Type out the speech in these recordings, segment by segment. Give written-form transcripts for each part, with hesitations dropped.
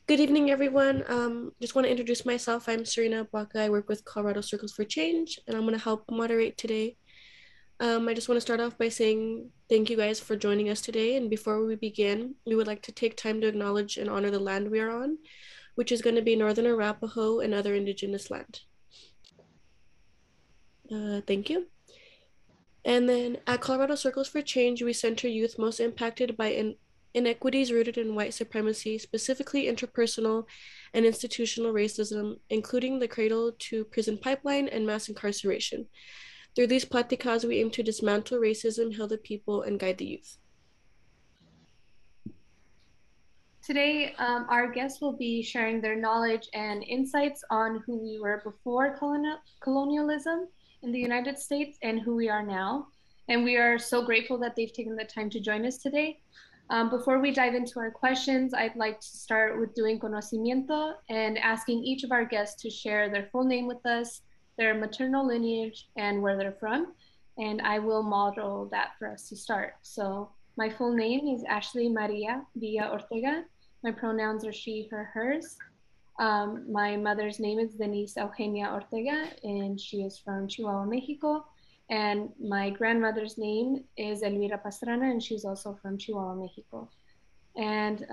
Good evening, everyone. Just want to introduce myself. I'm Serena Baca. I work with Colorado Circles for Change, and I'm going to help moderate today. I just want to start off by saying thank you guys for joining us today. And before we begin, we would like to take time to acknowledge and honor the land we are on, which is going to be Northern Arapaho and other indigenous land. Thank you. And then at Colorado Circles for Change, we center youth most impacted by inequities rooted in white supremacy, specifically interpersonal and institutional racism, including the cradle to prison pipeline and mass incarceration. Through these platicas, we aim to dismantle racism, heal the people, and guide the youth. Today, our guests will be sharing their knowledge and insights on who we were before colonialism in the United States and who we are now. And we are so grateful that they've taken the time to join us today. Before we dive into our questions, I'd like to start with doing Conocimiento and asking each of our guests to share their full name with us, their maternal lineage, and where they're from. And I will model that for us to start. So my full name is Ashley Maria Villa Ortega. My pronouns are she, her, hers. My mother's name is Denise Eugenia Ortega, and she is from Chihuahua, Mexico. And my grandmother's name is Elvira Pastrana, and she's also from Chihuahua, Mexico. And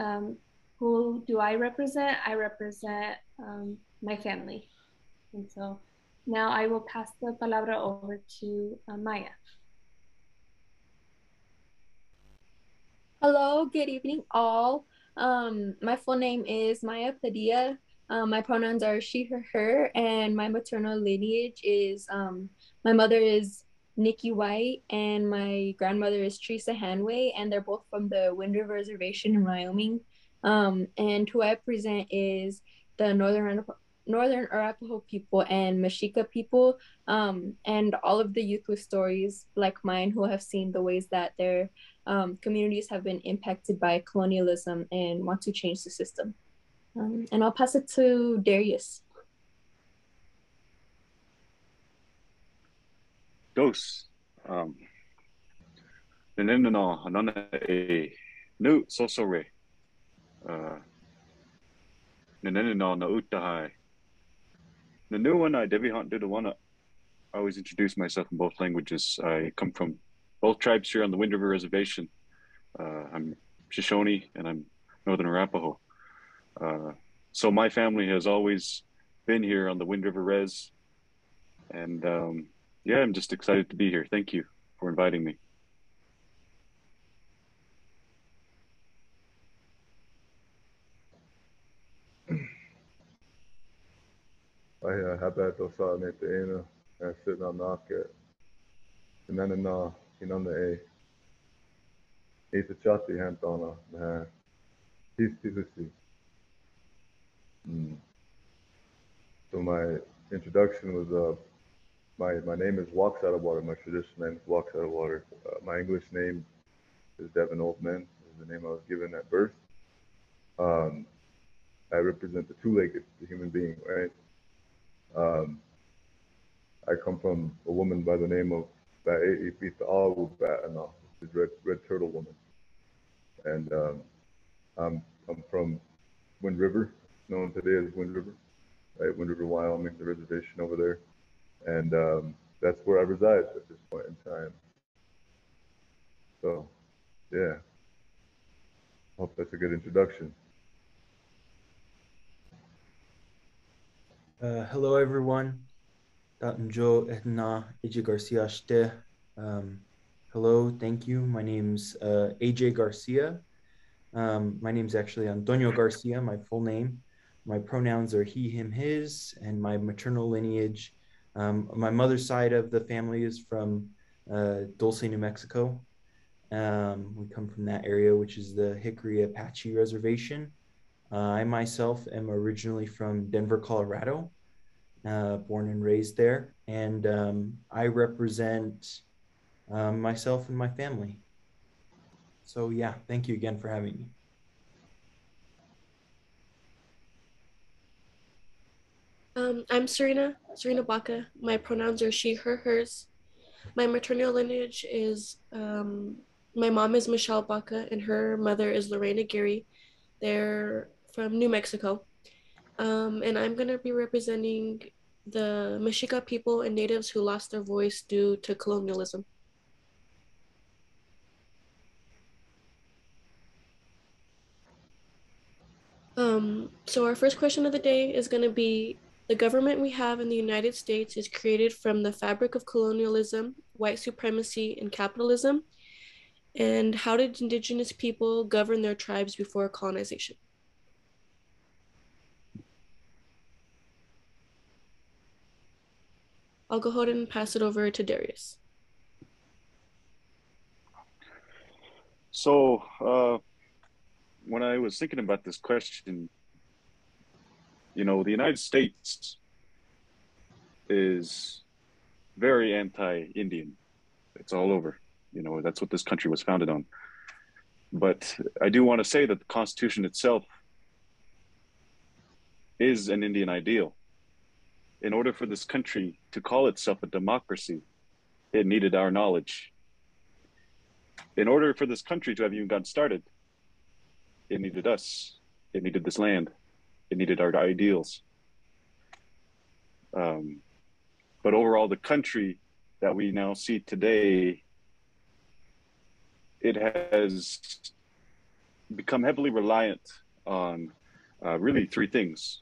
who do I represent? I represent my family. And so now I will pass the palabra over to Maya. Hello, good evening, all. My full name is Maya Padilla. My pronouns are she, her, and my maternal lineage is my mother is Nikki White, and my grandmother is Teresa Hanway, and they're both from the Wind River Reservation in Wyoming. And who I present is the Northern Arapaho people and Mexica people, and all of the youth with stories like mine who have seen the ways that their communities have been impacted by colonialism and want to change the system. And I'll pass it to Darius. Dos. Neneno hanana e nu sosore. Neneno na utahai. The new one I Devi Hunt did one. I always introduce myself in both languages. I come from both tribes here on the Wind River Reservation. I'm Shoshone and I'm Northern Arapaho. So my family has always been here on the Wind River Res. And yeah, I'm just excited to be here. Thank you for inviting me. Habet osa ne te ena sitting on market. And then in the chati hantana peace. So my introduction was my name is Walks Out of Water. My traditional name is Walks Out of Water. My English name is Devon Oldman. Is the name I was given at birth. I represent the two-legged, the human being, right? I come from a woman by the name of Ba'e'ipita'awu Ba'ana, which is red turtle woman. And I'm from Wind River, known today as Wind River, right? Wind River, Wyoming, the reservation over there. And that's where I reside at this point in time. So, yeah. Hope that's a good introduction. Hello, everyone. Datanjo Etna AJ Garcia Shte. Hello, thank you. My name's AJ Garcia. My name's actually Antonio Garcia, my full name. My pronouns are he, him, his, and my maternal lineage. My mother's side of the family is from Dulce, New Mexico. We come from that area, which is the Hickory Apache Reservation. I myself am originally from Denver, Colorado, born and raised there. And I represent myself and my family. So yeah, thank you again for having me. I'm Serena Baca. My pronouns are she, her, hers. My maternal lineage is my mom is Michelle Baca and her mother is Lorena Geary. They're from New Mexico. And I'm going to be representing the Mexica people and natives who lost their voice due to colonialism. So our first question of the day is going to be, the government we have in the United States is created from the fabric of colonialism, white supremacy, and capitalism. And how did indigenous people govern their tribes before colonization? I'll go ahead and pass it over to Darius. So when I was thinking about this question, you know, the United States is very anti-Indian. It's all over. You know, that's what this country was founded on. But I do want to say that the Constitution itself is an Indian ideal. In order for this country to call itself a democracy, it needed our knowledge. In order for this country to have even gotten started, it needed us. It needed this land. It needed our ideals. But overall, the country that we now see today, it has become heavily reliant on really three things: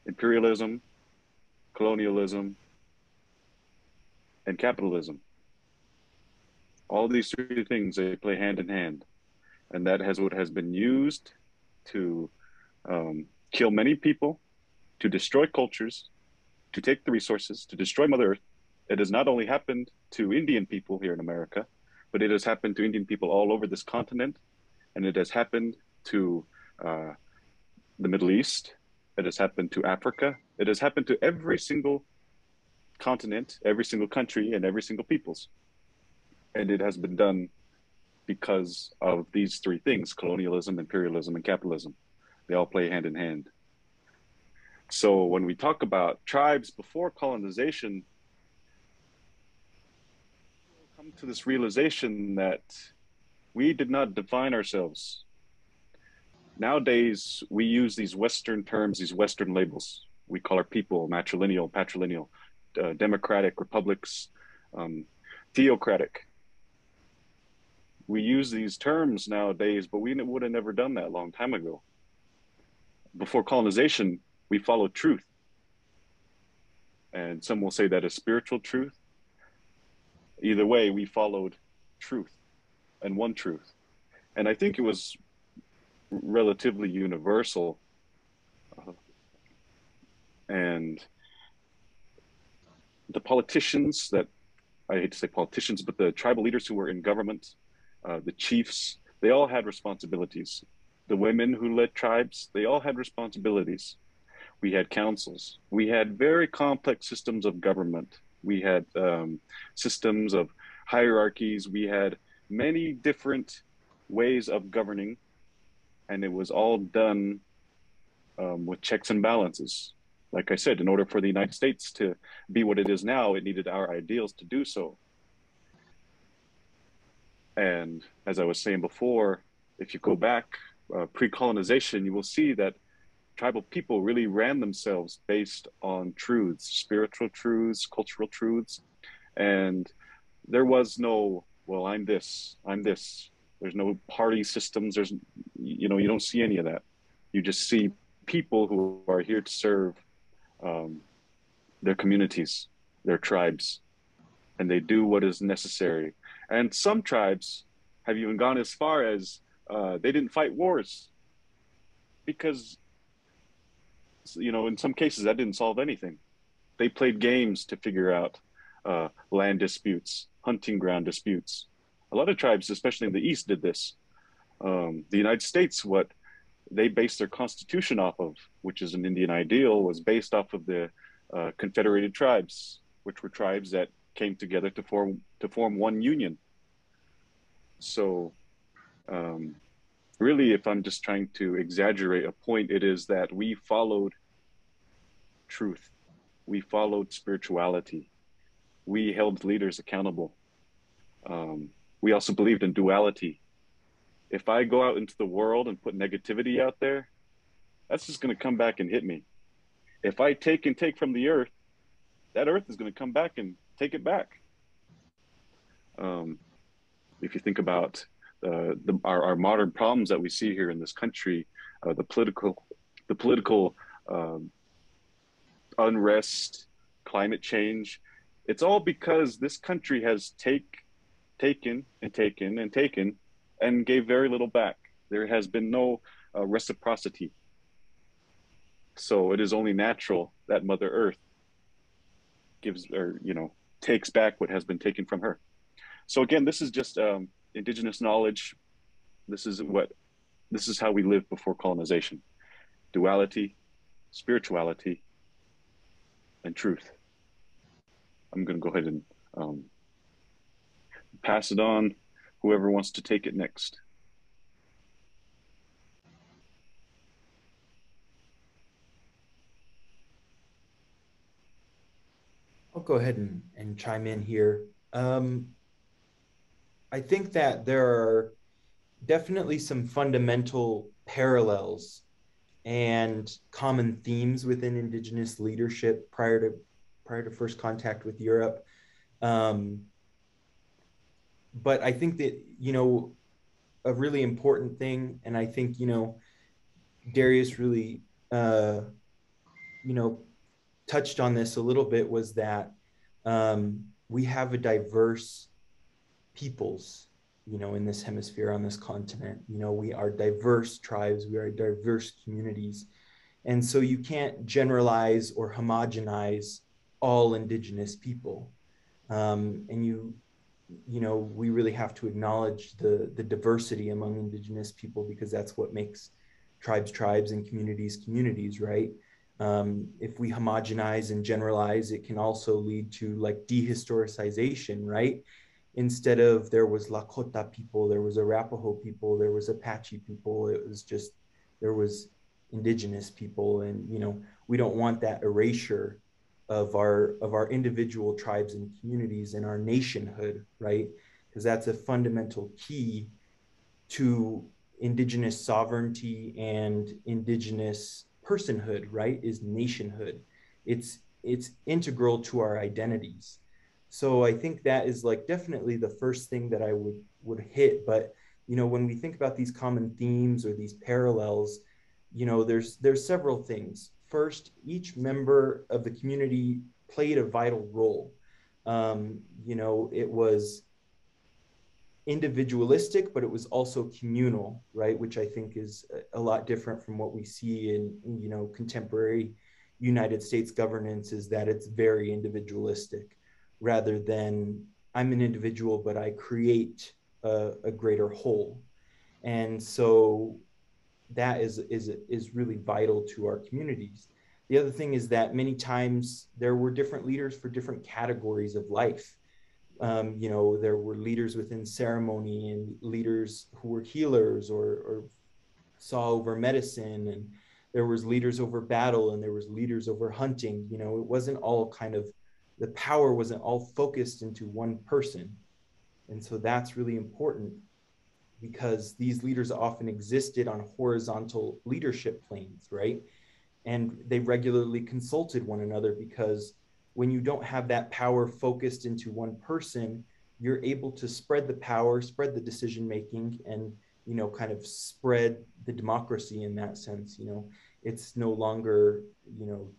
imperialism, colonialism, and capitalism. All these three things, they play hand in hand. And that has what has been used to kill many people, to destroy cultures, to take the resources, to destroy Mother Earth. It has not only happened to Indian people here in America, but it has happened to Indian people all over this continent. And it has happened to the Middle East. It has happened to Africa. It has happened to every single continent, every single country, and every single peoples. And it has been done because of these three things: colonialism, imperialism, and capitalism. They all play hand in hand. So when we talk about tribes before colonization, we come to this realization that we did not define ourselves. Nowadays, we use these Western terms, these Western labels. We call our people matrilineal, patrilineal, democratic, republics, theocratic. We use these terms nowadays, but we would have never done that a long time ago. Before colonization, we followed truth. And some will say that is spiritual truth. Either way, we followed truth, and one truth. And I think it was relatively universal. And the politicians that, I hate to say politicians, but the tribal leaders who were in government, the chiefs, they all had responsibilities. The women who led tribes, they all had responsibilities. We had councils. We had very complex systems of government. We had systems of hierarchies. We had many different ways of governing, and it was all done with checks and balances. Like I said, in order for the United States to be what it is now, it needed our ideals to do so. And as I was saying before, if you go back pre-colonization, you will see that tribal people really ran themselves based on truths, spiritual truths, cultural truths. And there was no, well, I'm this, I'm this. There's no party systems. There's, you know, you don't see any of that. You just see people who are here to serve their communities, their tribes, and they do what is necessary. And some tribes have even gone as far as they didn't fight wars because, you know, in some cases that didn't solve anything. They played games to figure out land disputes, hunting ground disputes. A lot of tribes, especially in the East, did this. The United States, what they based their constitution off of, which is an Indian ideal, was based off of the confederated tribes, which were tribes that came together to form one union. So really, if I'm just trying to exaggerate a point, it is that we followed truth. We followed spirituality. We held leaders accountable. We also believed in duality. If I go out into the world and put negativity out there, that's just going to come back and hit me. If I take and take from the earth, that earth is going to come back and take it back. If you think about our modern problems that we see here in this country, the political unrest, climate change, it's all because this country has taken and taken and taken and gave very little back. There has been no reciprocity. So it is only natural that Mother Earth gives, or takes back what has been taken from her. So again, this is just indigenous knowledge. This is how we lived before colonization: duality, spirituality, and truth. I'm going to go ahead and pass it on. Whoever wants to take it next. I'll go ahead and chime in here. I think that there are definitely some fundamental parallels and common themes within indigenous leadership prior to first contact with Europe. But I think that, a really important thing, and I think, Darius really, touched on this a little bit, was that we have a diverse peoples, in this hemisphere, on this continent. We are diverse tribes, we are diverse communities. And so you can't generalize or homogenize all indigenous people. And we really have to acknowledge the diversity among indigenous people, because that's what makes tribes and communities, right? If we homogenize and generalize, it can also lead to like dehistoricization, right? Instead of there was Lakota people, there was Arapaho people, there was Apache people, there was indigenous people. And, we don't want that erasure of our individual tribes and communities and our nationhood, right? Because that's a fundamental key to indigenous sovereignty and indigenous personhood, right? Is nationhood. It's integral to our identities. So I think that is like definitely the first thing that I would hit. But when we think about these common themes or these parallels, there's several things. First, each member of the community played a vital role. It was individualistic, but it was also communal, right? Which I think is a lot different from what we see in, contemporary United States governance, is that it's very individualistic, rather than I'm an individual, but I create a greater whole. And so that is really vital to our communities. The other thing is that many times there were different leaders for different categories of life. There were leaders within ceremony and leaders who were healers or saw over medicine, and there was leaders over battle, and there was leaders over hunting. It wasn't all the power wasn't all focused into one person. And so that's really important, because these leaders often existed on horizontal leadership planes, right? And they regularly consulted one another, because when you don't have that power focused into one person, you're able to spread the power, spread the decision-making, and, kind of spread the democracy in that sense. It's no longer,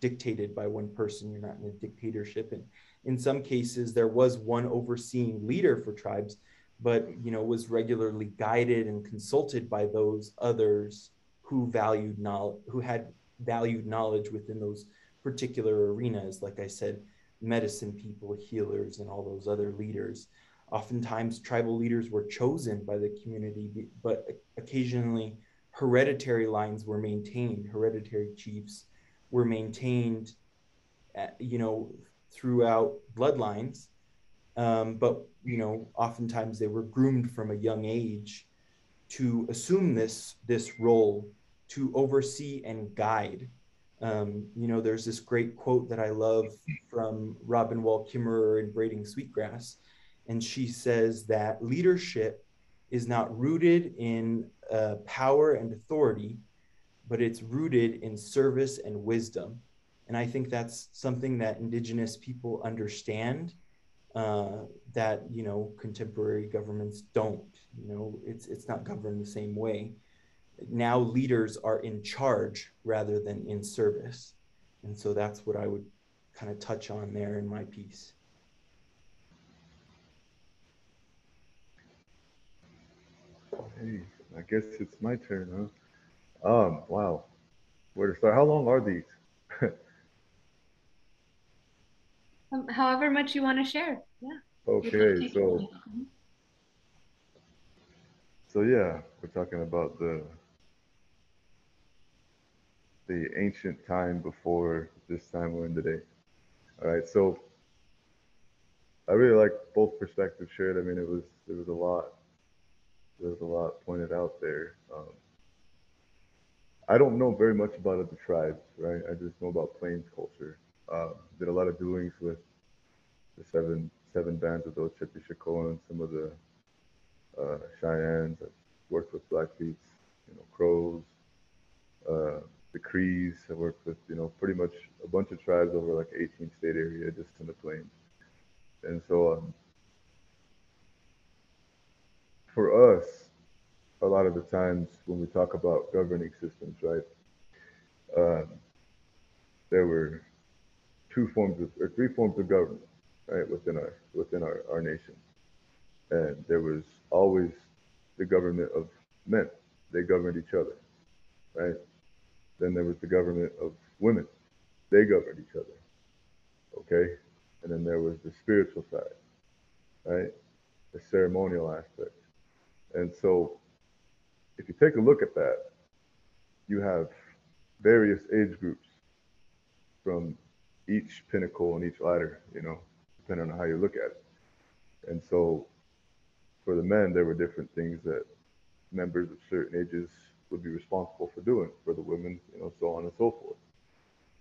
dictated by one person. You're not in a dictatorship. And in some cases, there was one overseeing leader for tribes, but, was regularly guided and consulted by those others who had valued knowledge within those particular arenas. Like I said, medicine people, healers, and all those other leaders. Oftentimes tribal leaders were chosen by the community, but occasionally hereditary lines were maintained. Hereditary chiefs were maintained, throughout bloodlines. But, oftentimes they were groomed from a young age to assume this role, to oversee and guide. There's this great quote that I love from Robin Wall Kimmerer in Braiding Sweetgrass. And she says that leadership is not rooted in power and authority, but it's rooted in service and wisdom. And I think that's something that indigenous people understand, that, you know, contemporary governments don't. You know, it's not governed the same way. Now leaders are in charge rather than in service. And so that's what I would kind of touch on there in my piece. Hey, I guess it's my turn, huh? Wow. Where to start? How long are these? However much you want to share. Yeah. Okay, so yeah, we're talking about the ancient time before this time we're in today. All right, so I really like both perspectives shared. I mean, there was a lot pointed out there. I don't know very much about the tribes, right? I just know about Plains culture. Did a lot of doings with the seven bands of those Chepishako and some of the Cheyennes. I've worked with Blackfeets, you know, Crows, the Crees. I worked with, you know, pretty much a bunch of tribes over like 18 state area just in the plains. And so for us, a lot of the times when we talk about governing systems, right, um, there were three forms of government, right, within our nation. And there was always the government of men. They governed each other, right? Then there was the government of women. They governed each other, okay? And then there was the spiritual side, right? The ceremonial aspect. And so if you take a look at that, you have various age groups from each pinnacle and each ladder, you know, depending on how you look at it. And so for the men, there were different things that members of certain ages would be responsible for doing. For the women, you know, so on and so forth,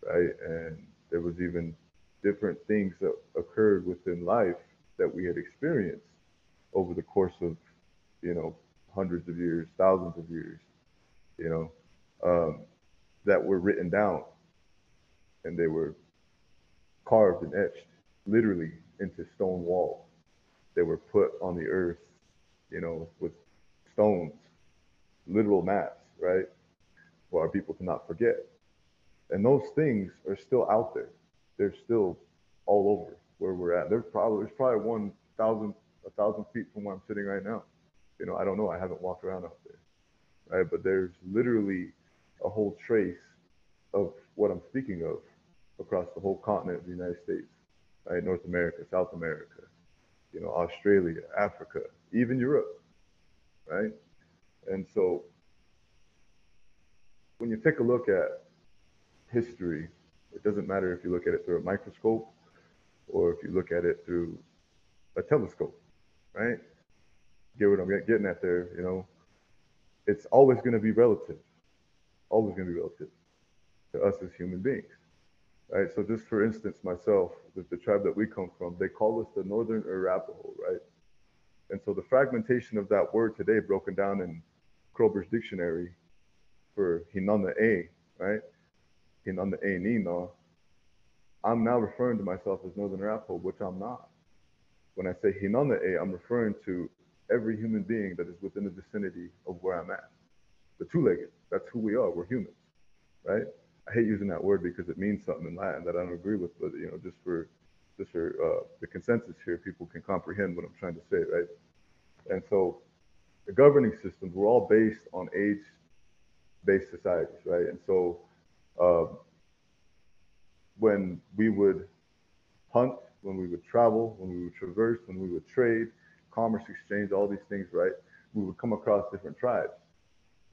right? And there was even different things that occurred within life that we had experienced over the course of, you know, hundreds of years, thousands of years, you know, that were written down, and they were carved and etched literally into stone walls. They were put on the earth, you know, with stones, literal maps, right? For our people to not forget. And those things are still out there. They're still all over where we're at. There's probably 1,000 feet from where I'm sitting right now. You know, I don't know. I haven't walked around out there, right? But there's literally a whole trace of what I'm speaking of across the whole continent of the United States, right? North America, South America, you know, Australia, Africa, even Europe, right? And so when you take a look at history, it doesn't matter if you look at it through a microscope or if you look at it through a telescope, right? Get what I'm getting at there, you know? It's always going to be relative, always going to be relative to us as human beings, right? So just for instance, myself, with the tribe that we come from, they call us the Northern Arapaho, right? And so the fragmentation of that word today, broken down in Kroger's dictionary for Hinana A, right? Hinana A Nina, I'm now referring to myself as Northern Arapaho, which I'm not. When I say Hinana A, I'm referring to every human being that is within the vicinity of where I'm at. The two-legged, that's who we are, we're humans, right? I hate using that word because it means something in Latin that I don't agree with, but you know, just for the consensus here, people can comprehend what I'm trying to say, right? And so the governing systems were all based on age-based societies, right? And so when we would hunt, when we would travel, when we would traverse, when we would trade, commerce, exchange, all these things, right? We would come across different tribes.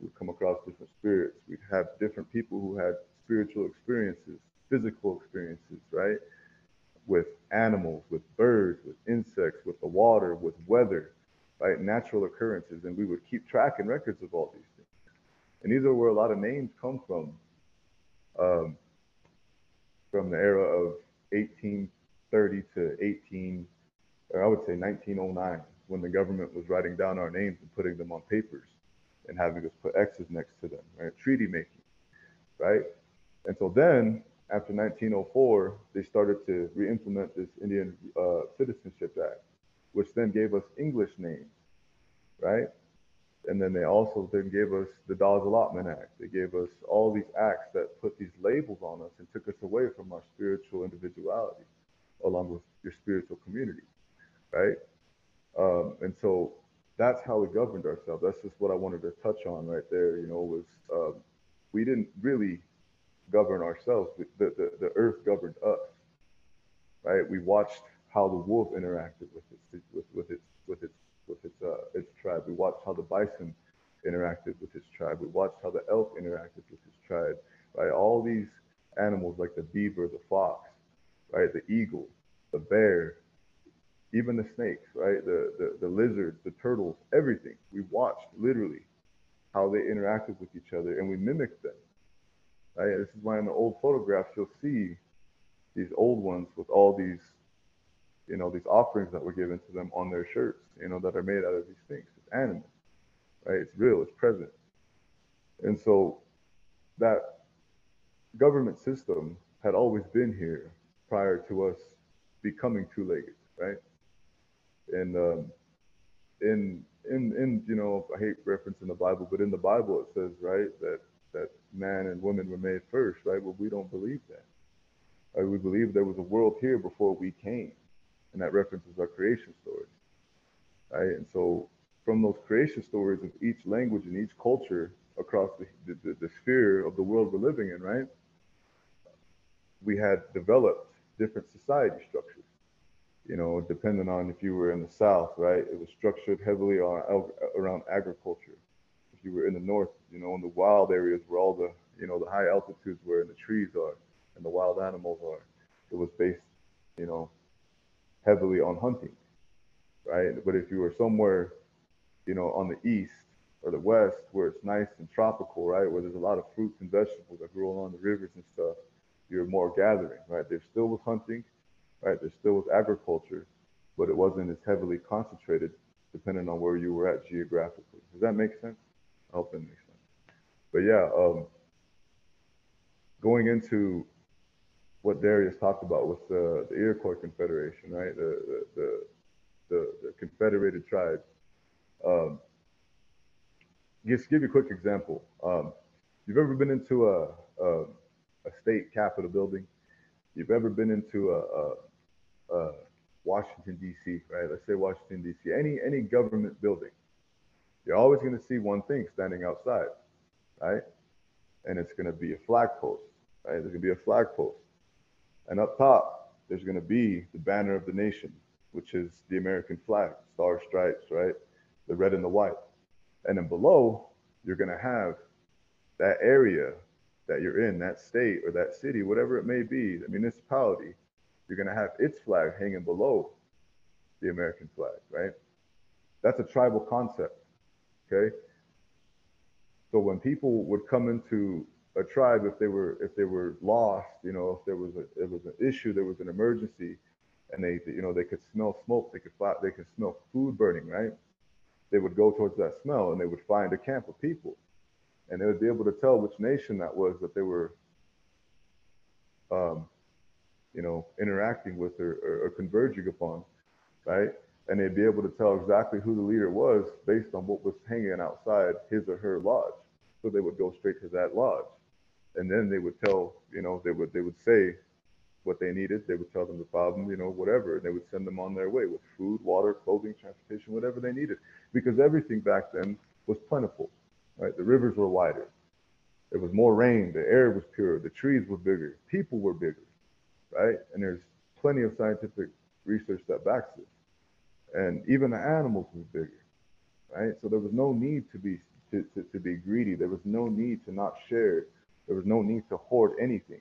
We'd come across different spirits. We'd have different people who had spiritual experiences, physical experiences, right? With animals, with birds, with insects, with the water, with weather, right? Natural occurrences. And we would keep track and records of all these things. And these are where a lot of names come from the era of 1830 to 1909, when the government was writing down our names and putting them on papers and having us put X's next to them, right? Treaty making. right? And so then, after 1904, they started to re-implement this Indian Citizenship Act, which then gave us English names, right? And then they also then gave us the Dawes Allotment Act. They gave us all these acts that put these labels on us and took us away from our spiritual individuality, along with your spiritual community, right? And so that's how we governed ourselves. That's just what I wanted to touch on right there. Was we didn't really govern ourselves. The earth governed us, right? We watched how the wolf interacted with its tribe. We watched how the bison interacted with its tribe. We watched how the elk interacted with its tribe. Right? All these animals like the beaver, the fox, right? The eagle, the bear, even the snakes, right? The lizards, the turtles, everything. We watched literally how they interacted with each other, and we mimicked them. Right? This is why in the old photographs you'll see these old ones with all these, these offerings that were given to them on their shirts, that are made out of these things. It's animals, right? It's real, it's present. And so that government system had always been here prior to us becoming two-legged, right? And I hate referencing the Bible, but in the Bible it says, right, that man and woman were made first, right? Well, we don't believe that. Right? We believe there was a world here before we came, and that references our creation stories, right? And so from those creation stories of each language and each culture across the sphere of the world we're living in, right, we had developed different society structures. Depending on if you were in the South, right, it was structured heavily around agriculture. If you were in the North, in the wild areas where all the, the high altitudes where the trees are and the wild animals are, it was based, heavily on hunting, right? But if you were somewhere, on the East or the West where it's nice and tropical, right, where there's a lot of fruits and vegetables that grow along the rivers and stuff, you're more gathering, right? There still was hunting, right? There still was agriculture, but it wasn't as heavily concentrated depending on where you were at geographically. Does that make sense? I hope that makes sense. But yeah, going into what Darius talked about with the Iroquois Confederation, right? The Confederated Tribes. Just give you a quick example. You've ever been into a state capitol building? You've ever been into a Washington D.C., right? Let's say Washington D.C. Any government building, you're always going to see one thing standing outside, right? And it's going to be a flag post, right? There's going to be a flag post, and up top there's going to be the banner of the nation, which is the American flag, star stripes, right? The red and the white, and then below you're going to have that area that you're in, that state or that city, whatever it may be, the municipality. You're going to have its flag hanging below the American flag, right? That's a tribal concept, okay? So when people would come into a tribe, if they were lost, if there was an issue, there was an emergency, and they could smell smoke, they could smell food burning, right? They would go towards that smell and they would find a camp of people, and they would be able to tell which nation that was that they were interacting with or converging upon, right? And they'd be able to tell exactly who the leader was based on what was hanging outside his or her lodge. So they would go straight to that lodge, and then they would tell, they would say what they needed. They would tell them the problem, whatever, and they would send them on their way with food, water, clothing, transportation, whatever they needed, because everything back then was plentiful, right? The rivers were wider. There was more rain. The air was purer. The trees were bigger. People were bigger, right? And there's plenty of scientific research that backs this. And even the animals were bigger, right? So there was no need to be greedy. There was no need to not share. There was no need to hoard anything,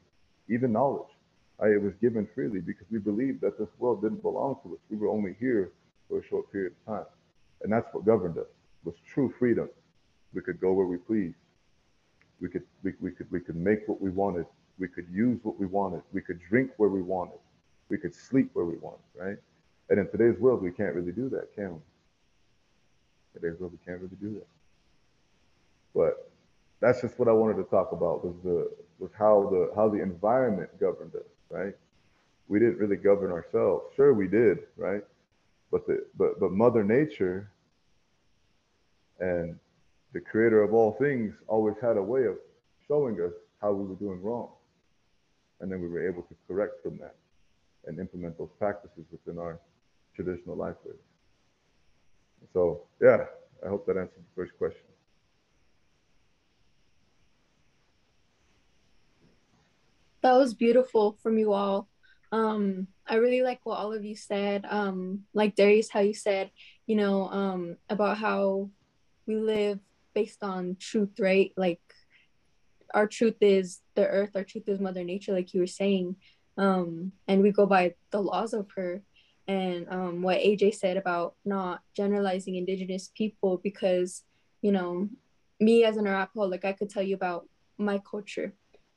even knowledge. Right? It was given freely because we believed that this world didn't belong to us. We were only here for a short period of time, and that's what governed us. Was true freedom. We could go where we pleased. We could make what we wanted. We could use what we wanted. We could drink where we wanted. We could sleep where we wanted, right? And in today's world, we can't really do that, can we? Today's world, we can't really do that. But that's just what I wanted to talk about, was how the environment governed us, right? We didn't really govern ourselves. Sure, we did, right? But Mother Nature and the creator of all things always had a way of showing us how we were doing wrong. And then we were able to correct from that and implement those practices within our traditional life ways. So yeah, I hope that answers the first question. That was beautiful from you all. I really like what all of you said. Like Darius, how you said, about how we live based on truth, right? Like our truth is the earth, our truth is Mother Nature, like you were saying. And we go by the laws of her. And what AJ said about not generalizing indigenous people, because, me as an Arapaho, like I could tell you about my culture,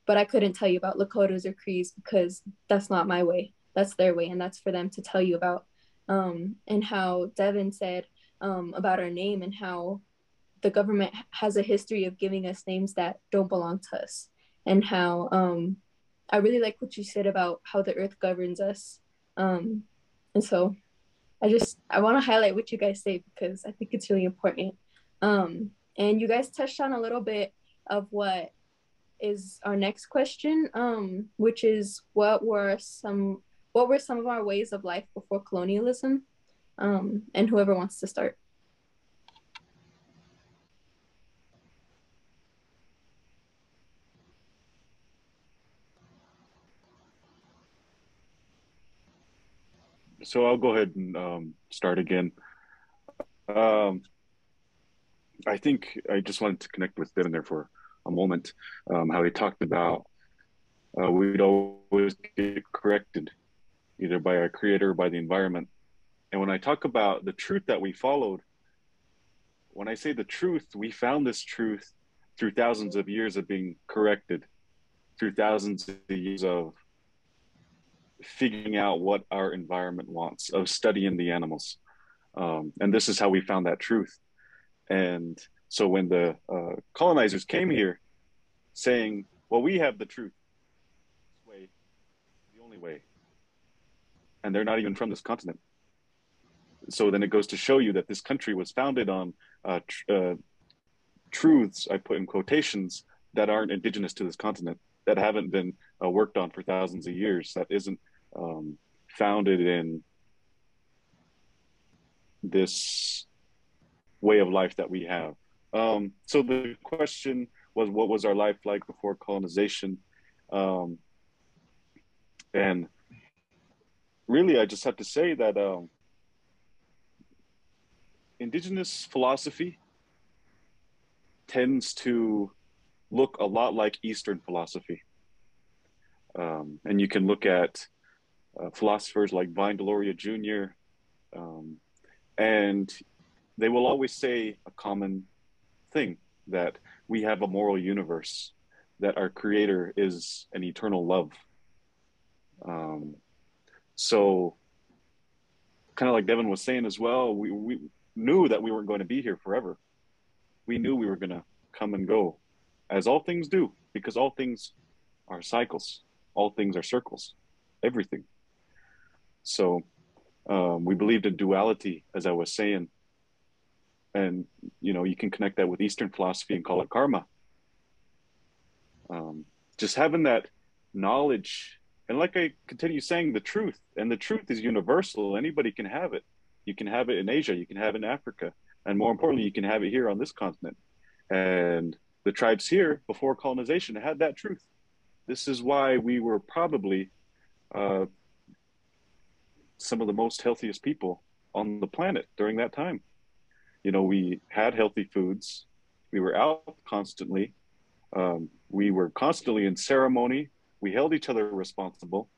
but I couldn't tell you about Lakotas or Crees because that's not my way. That's their way, and that's for them to tell you about. And how Devon said about our name, and how the government has a history of giving us names that don't belong to us, and how I really like what you said about how the earth governs us. And so I want to highlight what you guys say because I think it's really important. And you guys touched on a little bit of what is our next question, which is what were some of our ways of life before colonialism? And whoever wants to start. So I'll go ahead and start again. I think I just wanted to connect with Devon there for a moment. How he talked about we'd always get corrected either by our creator or by the environment. And when I talk about the truth that we followed, when I say the truth, we found this truth through thousands of years of being corrected, through thousands of years of figuring out what our environment wants, of studying the animals. And this is how we found that truth. And so when the colonizers came here saying, well, we have the truth, this way, the only way, and they're not even from this continent. So then it goes to show you that this country was founded on truths, I put in quotations, that aren't indigenous to this continent, that haven't been worked on for thousands of years, that isn't founded in this way of life that we have. So the question was, what was our life like before colonization? And really, I just have to say that indigenous philosophy tends to look a lot like Eastern philosophy. And you can look at philosophers like Vine Deloria Jr., and they will always say a common thing, that we have a moral universe, that our creator is an eternal love. So kind of like Devon was saying as well, we knew that we weren't going to be here forever. We knew we were going to come and go, as all things do, because all things are cycles, all things are circles, everything. So we believed in duality, as I was saying. And, you can connect that with Eastern philosophy and call it karma. Just having that knowledge, and like I continue saying, the truth, and the truth is universal. Anybody can have it. You can have it in Asia, you can have it in Africa, and more importantly, you can have it here on this continent. And the tribes here before colonization had that truth. This is why we were probably some of the most healthiest people on the planet during that time. We had healthy foods. We were out constantly. We were constantly in ceremony. We held each other responsible.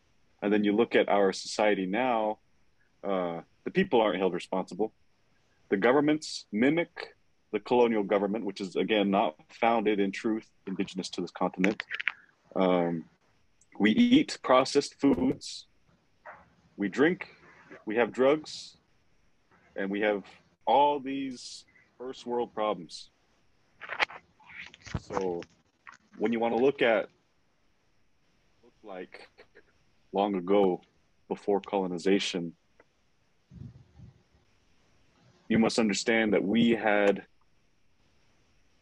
And then you look at our society now, the people aren't held responsible. The governments mimic the colonial government, which is, again, not founded in truth, indigenous to this continent. We eat processed foods. We drink. We have drugs. And we have all these first world problems. So when you want to look at like long ago, before colonization, you must understand that we had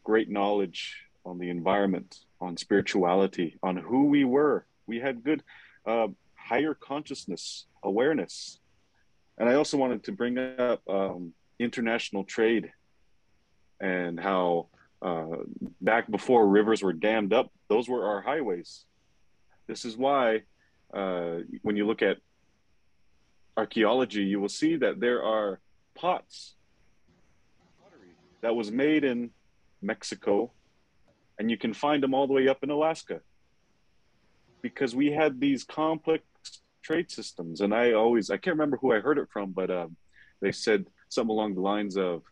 great knowledge on the environment, on spirituality, on who we were. We had good, higher consciousness, awareness. And I also wanted to bring up international trade and how back before rivers were dammed up, those were our highways. This is why when you look at archaeology, you will see that there are pots that was made in Mexico, and you can find them all the way up in Alaska, because we had these complex trade systems. And I can't remember who I heard it from, but they said something along the lines of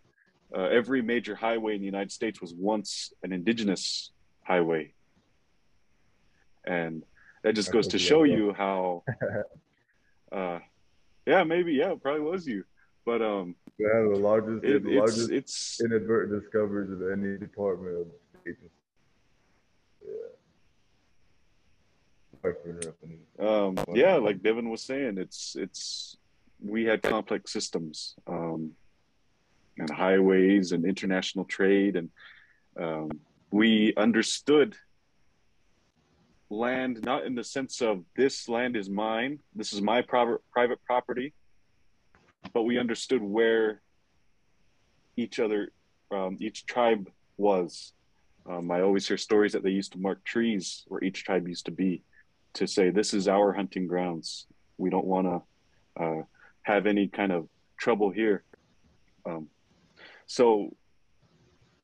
every major highway in the United States was once an indigenous highway. And that just goes to show you how, yeah, maybe, yeah, it probably was you. But they have the largest inadvertent discoveries of any department of agency. Yeah. Yeah, like Devon was saying, we had complex systems, and highways and international trade, and we understood land not in the sense of this land is mine, this is my private property, but we understood where each tribe was. I always hear stories that they used to mark trees where each tribe used to be, to say this is our hunting grounds. We don't want to have any kind of trouble here. So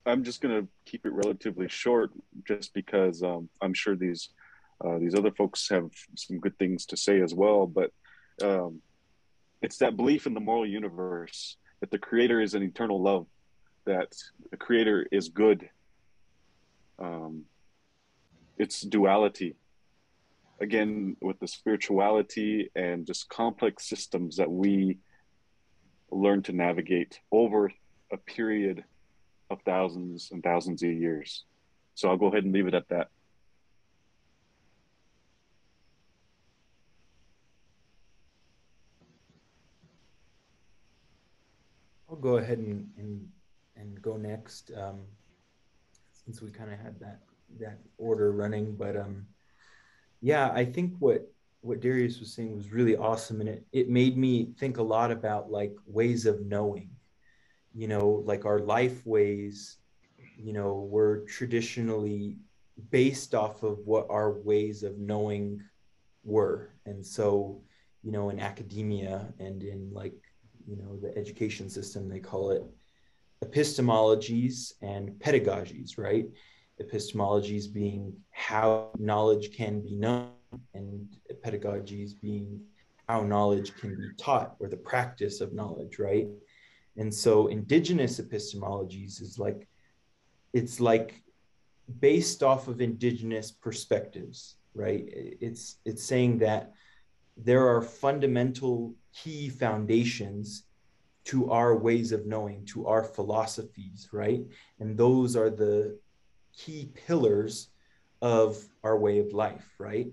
I'm just going to keep it relatively short, just because I'm sure these other folks have some good things to say as well. But it's that belief in the moral universe, that the creator is an eternal love, that the creator is good. It's duality, again, with the spirituality and just complex systems that we learn to navigate over a period of thousands and thousands of years. So I'll go ahead and leave it at that. I'll go ahead and go next, since we kind of had that order running. But yeah, I think what Darius was saying was really awesome, and it made me think a lot about like ways of knowing, like our life ways, were traditionally based off of what our ways of knowing were. And so, in academia and in like, the education system, they call it epistemologies and pedagogies, right? Epistemologies being how knowledge can be known, and pedagogies being how knowledge can be taught, or the practice of knowledge, right? And so indigenous epistemologies is like, it's like based off of indigenous perspectives, right? It's saying that there are fundamental key foundations to our ways of knowing, to our philosophies, right? And those are the key pillars of our way of life, right?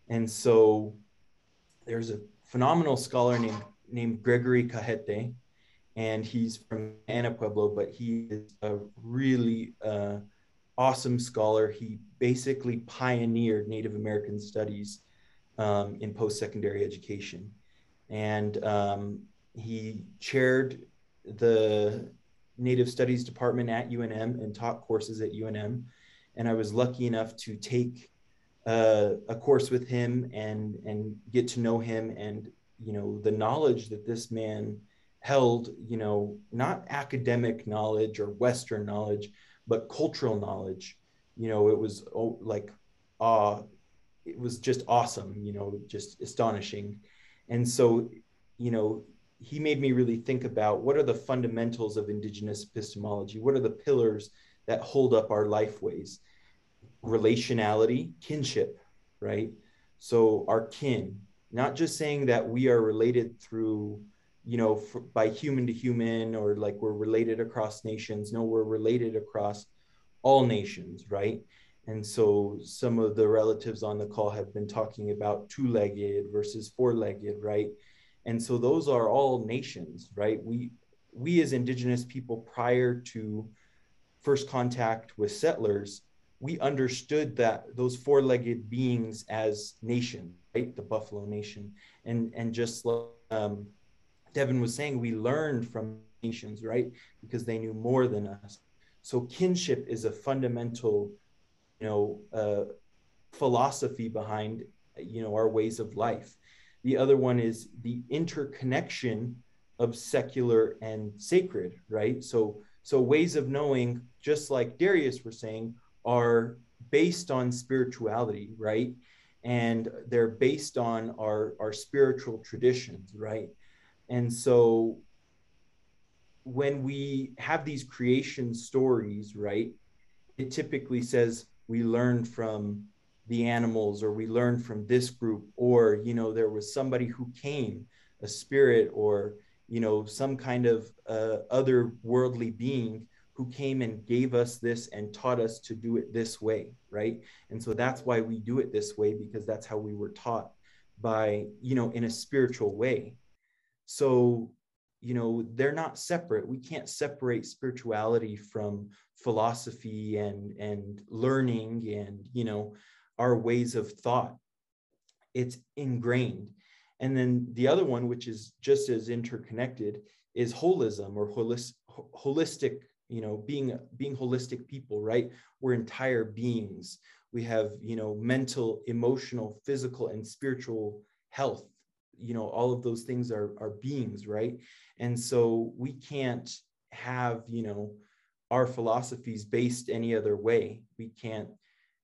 And so there's a phenomenal scholar named Gregory Cajete, and he's from Ana Pueblo, but he is a really awesome scholar. He basically pioneered Native American studies in post-secondary education. And he chaired the Native Studies department at UNM and taught courses at UNM. And I was lucky enough to take a course with him and get to know him, and the knowledge that this man held, not academic knowledge or Western knowledge, but cultural knowledge. It was like it was just awesome, just astonishing. And so, he made me really think about what are the fundamentals of indigenous epistemology? What are the pillars that hold up our life ways? Relationality, kinship, right? So our kin, not just saying that we are related through, by human to human, or like we're related across nations. No, we're related across all nations, right? And so some of the relatives on the call have been talking about two-legged versus four-legged, right? And so those are all nations, right? We as indigenous people, prior to first contact with settlers, we understood that those four-legged beings as nations, right? The Buffalo Nation. And just like Devon was saying, we learned from nations, right? Because they knew more than us. So kinship is a fundamental, philosophy behind, our ways of life. The other one is the interconnection of secular and sacred, right? So ways of knowing, just like Darius was saying, are based on spirituality, right? And they're based on our spiritual traditions, right? And so when we have these creation stories, right, it typically says we learned from the animals, or we learned from this group, or there was somebody who came, a spirit, or some kind of other worldly being who came and gave us this and taught us to do it this way, right? And so that's why we do it this way, because that's how we were taught, by in a spiritual way. So they're not separate. We can't separate spirituality from philosophy and learning and our ways of thought. It's ingrained. And then the other one, which is just as interconnected, is holism, or holistic, being holistic people, right? We're entire beings. We have mental, emotional, physical, and spiritual health. All of those things are beings, right? And so we can't have our philosophies based any other way. We can't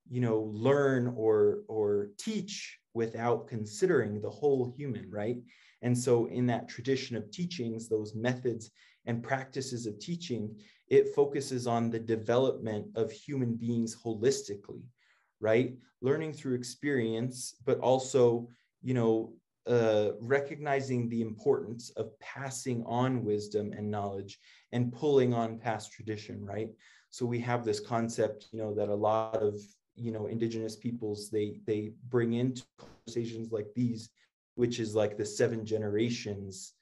learn or teach without considering the whole human, right? And so in that tradition of teachings, those methods and practices of teaching, it focuses on the development of human beings holistically, right? Learning through experience, but also recognizing the importance of passing on wisdom and knowledge and pulling on past tradition, right? So we have this concept, that a lot of, indigenous peoples, they bring into conversations like these, which is like the 7 generations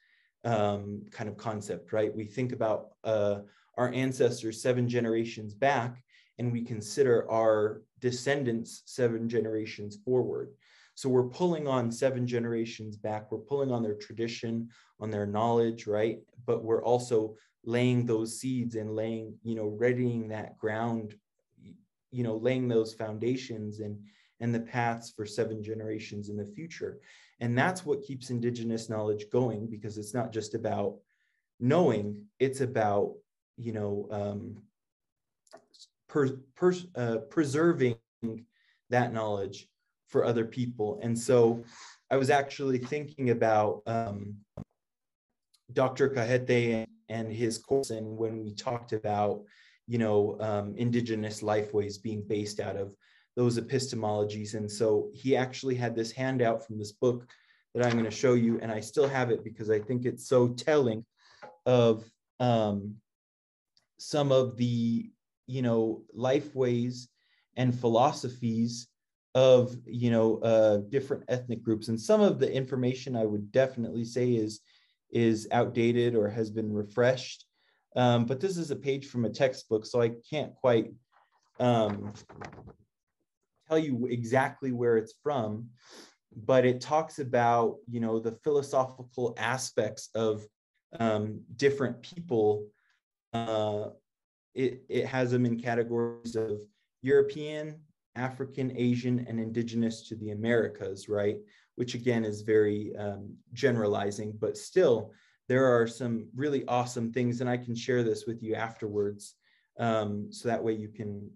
kind of concept, right? We think about our ancestors 7 generations back, and we consider our descendants 7 generations forward. So we're pulling on 7 generations back. We're pulling on their tradition, on their knowledge, right? But we're also laying those seeds and laying, readying that ground, laying those foundations and the paths for 7 generations in the future. And that's what keeps indigenous knowledge going, because it's not just about knowing, it's about, preserving that knowledge for other people. And so I was actually thinking about Dr. Cajete and his course, and when we talked about, indigenous lifeways being based out of those epistemologies. And so he actually had this handout from this book that I'm going to show you, and I still have it because I think it's so telling of some of the, lifeways and philosophies of different ethnic groups. And some of the information I would definitely say is outdated or has been refreshed, but this is a page from a textbook, so I can't quite tell you exactly where it's from, but it talks about the philosophical aspects of different people. It has them in categories of European, African, Asian, and indigenous to the Americas, right? Which again is very generalizing, but still there are some really awesome things, and I can share this with you afterwards, so that way you can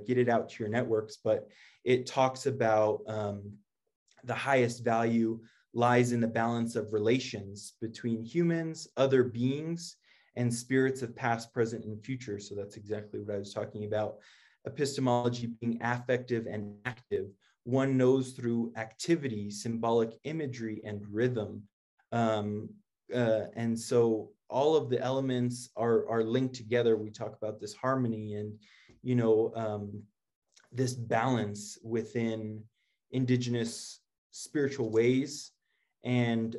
get it out to your networks. But it talks about the highest value lies in the balance of relations between humans, other beings, and spirits of past, present, and future. So that's exactly what I was talking about. Epistemology being affective and active. One knows through activity, symbolic imagery, and rhythm. And so all of the elements are linked together. We talk about this harmony this balance within indigenous spiritual ways. And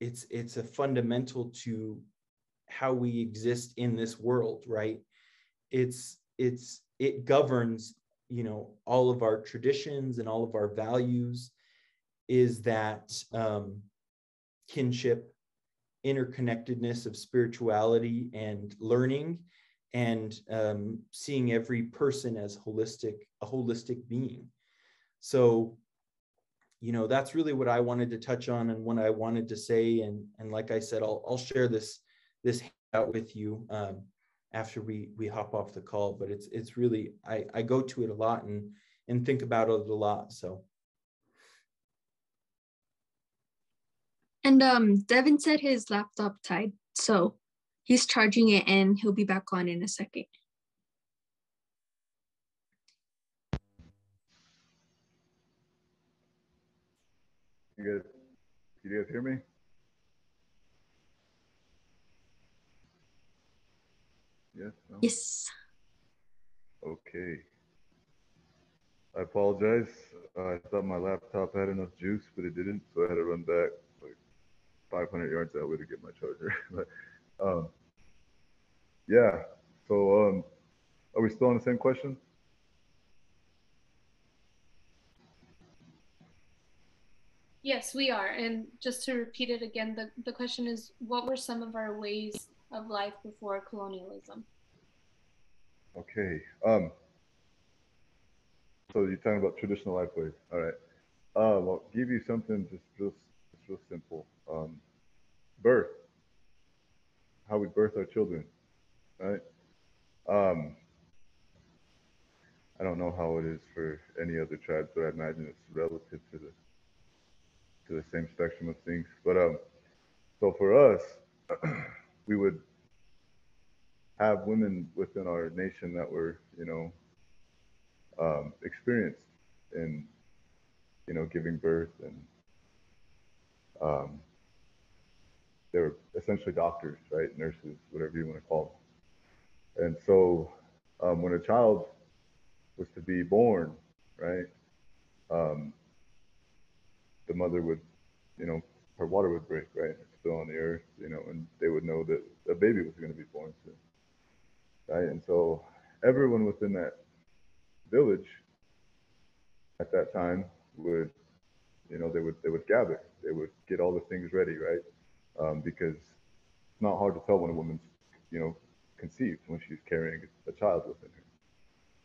it's a fundamental to how we exist in this world, right? It governs, all of our traditions and all of our values, is that kinship, interconnectedness of spirituality and learning, and seeing every person as a holistic being. So, that's really what I wanted to touch on and what I wanted to say. And like I said, I'll share this out with you after we hop off the call. But it's really, I go to it a lot and think about it a lot. So. And Devon said his laptop died, so he's charging it and he'll be back on in a second. You guys hear me? Yes? No? Yes. Okay. I apologize. I thought my laptop had enough juice, but it didn't, so I had to run back like 500 yards that way to get my charger. But yeah. So are we still on the same question? Yes, we are. And just to repeat it again, the question is, what were some of our ways of life before colonialism? Okay. So you're talking about traditional life ways. All right. I'll give you something just real simple. Birth. How we birth our children, right? I don't know how it is for any other tribes, but I imagine it's relative to the same spectrum of things. But so for us, we would have women within our nation that were, experienced in, giving birth, and they were essentially doctors, right? Nurses, whatever you want to call them. And so when a child was to be born, right, the mother would, her water would break, right? It's still on the earth, and they would know that a baby was going to be born soon, right? And so everyone within that village at that time would, they would gather, they would get all the things ready, right? Because it's not hard to tell when a woman's, conceived, when she's carrying a child within her.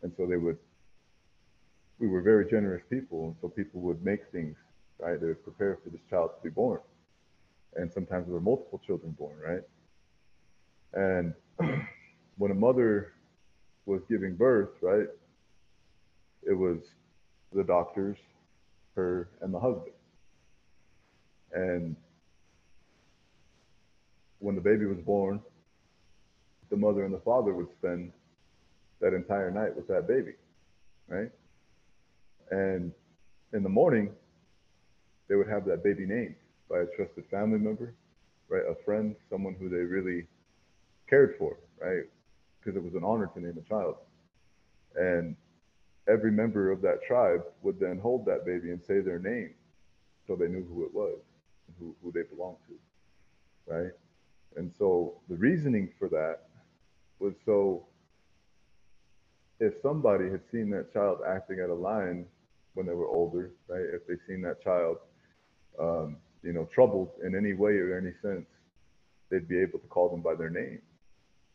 And so we were very generous people, and so people would make things, right? They would prepare for this child to be born. And sometimes there were multiple children born, right? And when a mother was giving birth, right, it was the doctors, her, and the husband. And when the baby was born, the mother and the father would spend that entire night with that baby, right? And in the morning, they would have that baby named by a trusted family member, right? A friend, someone who they really cared for, right? Because it was an honor to name a child. And every member of that tribe would then hold that baby and say their name, so they knew who it was, who they belonged to, right? And so the reasoning for that was, so if somebody had seen that child acting out of line when they were older, right? If they've seen that child, troubled in any way or any sense, they'd be able to call them by their name,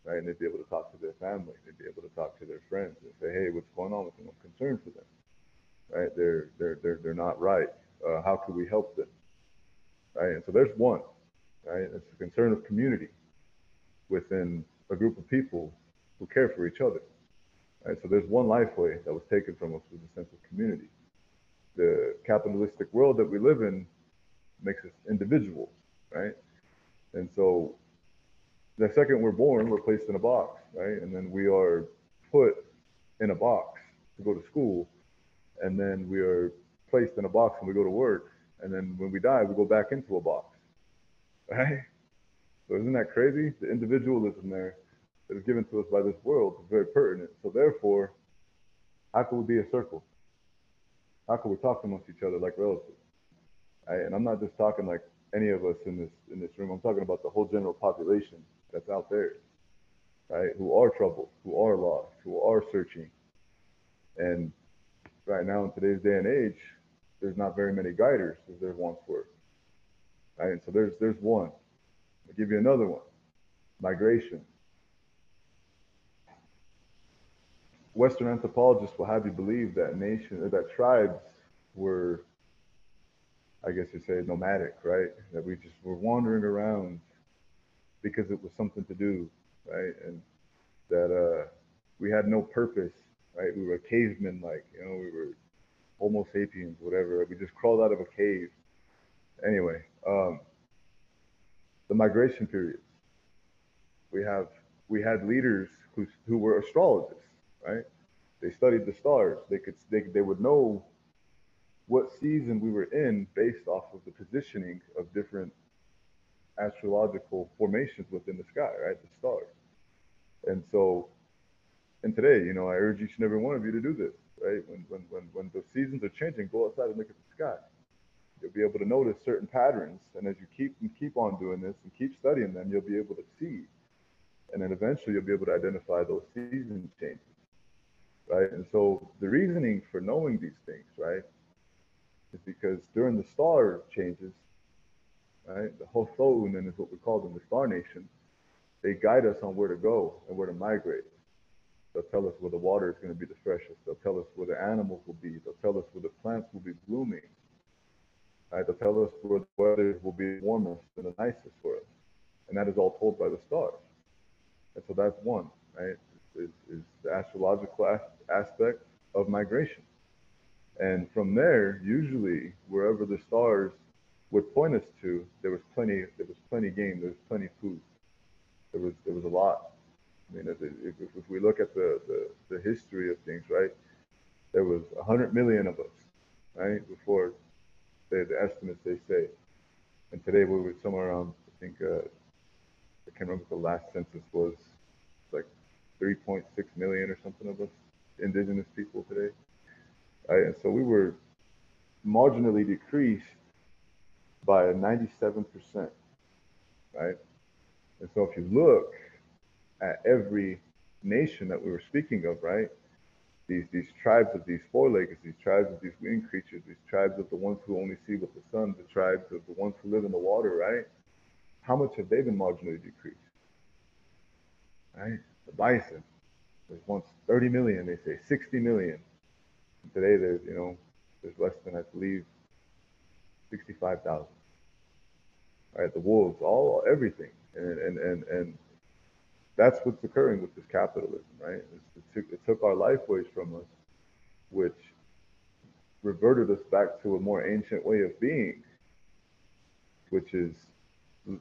right? And they'd be able to talk to their family. They'd be able to talk to their friends and say, "Hey, what's going on with them? I'm concerned for them, right? They're not right. How can we help them?" Right? And so there's one, right? It's a concern of community within a group of people who care for each other, right? So there's one lifeway that was taken from us, was a sense of community. The capitalistic world that we live in makes us individuals, right? And so the second we're born, we're placed in a box, right? And then we are put in a box to go to school, and then we are placed in a box when we go to work, and then when we die, we go back into a box, right? So isn't that crazy? The individualism there that is given to us by this world is very pertinent. So therefore, how can we be a circle? How can we talk amongst each other like relatives? Right? And I'm not just talking like any of us in this room. I'm talking about the whole general population that's out there, right? Who are troubled, who are lost, who are searching. And right now in today's day and age, there's not very many guiders as there once were. Right? And so there's one. I'll give you another one. Migration. Western anthropologists will have you believe that that tribes were, I guess you say, nomadic, right? That we just were wandering around because it was something to do, right? And that we had no purpose, right? We were cavemen, like, we were Homo sapiens, whatever. We just crawled out of a cave. Anyway, the migration periods. We had leaders who were astrologists, right? They studied the stars. They would know what season we were in based off of the positioning of different astrological formations within the sky, right? The stars. And so, and today, I urge each and every one of you to do this, right? When the seasons are changing, go outside and look at the sky. You'll be able to notice certain patterns, and as you keep on doing this and keep studying them, you'll be able to see, and then eventually you'll be able to identify those season changes, right? And so the reasoning for knowing these things, right, is because during the star changes, right, the Hothoun is what we call them, the star nation, they guide us on where to go and where to migrate. They'll tell us where the water is going to be the freshest. They'll tell us where the animals will be. They'll tell us where the plants will be blooming. Right? They'll tell us where the weather will be warmest and the nicest for us. And that is all told by the stars. And so that's one, right, is the astrological aspect of migration. And from there, usually wherever the stars would point us to, there was plenty game, there was plenty food. There was a lot. I mean, if we look at the history of things, right, there was 100 million of us, right, before the estimates they say. And today we were somewhere around, I think, I can't remember what the last census was, like 3.6 million or something of us, indigenous people today. Right? And so we were marginally decreased by 97%, right? And so if you look at every nation that we were speaking of, right, these tribes of these four-leggeds, these tribes of these winged creatures, these tribes of the ones who only see with the sun, the tribes of the ones who live in the water, right? How much have they been marginally decreased? Right? The bison, there's once 30 million, they say 60 million. And today there's less than, I believe, 65,000. Right? The wolves, everything, and that's what's occurring with this capitalism, right? It took our lifeways from us, which reverted us back to a more ancient way of being, which is